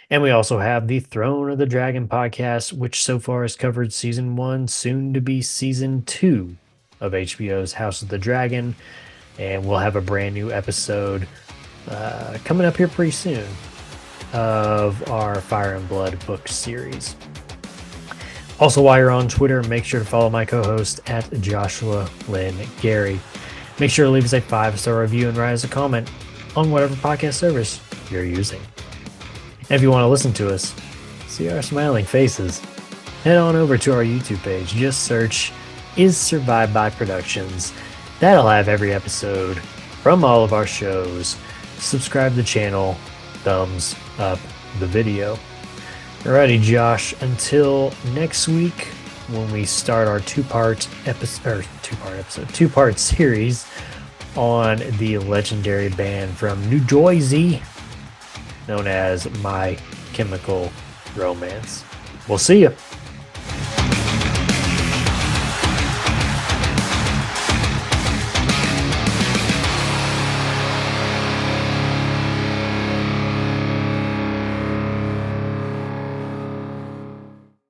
And we also have the Throne of the Dragon podcast, which so far has covered season 1, soon to be season 2 of HBO's House of the Dragon. And we'll have a brand new episode coming up here pretty soon of our Fire and Blood book series. Also, while you're on Twitter, make sure to follow my co-host at Joshua Lynn Gary. Make sure to leave us a 5-star review and write us a comment on whatever podcast service you're using. And if you want to listen to us, see our smiling faces, head on over to our YouTube page. Just search Is Survived by Productions. That'll have every episode from all of our shows. Subscribe to the channel, thumbs up the video. Alrighty, Josh, until next week when we start our two-part series on the legendary band from New Jersey known as My Chemical Romance. We'll see you.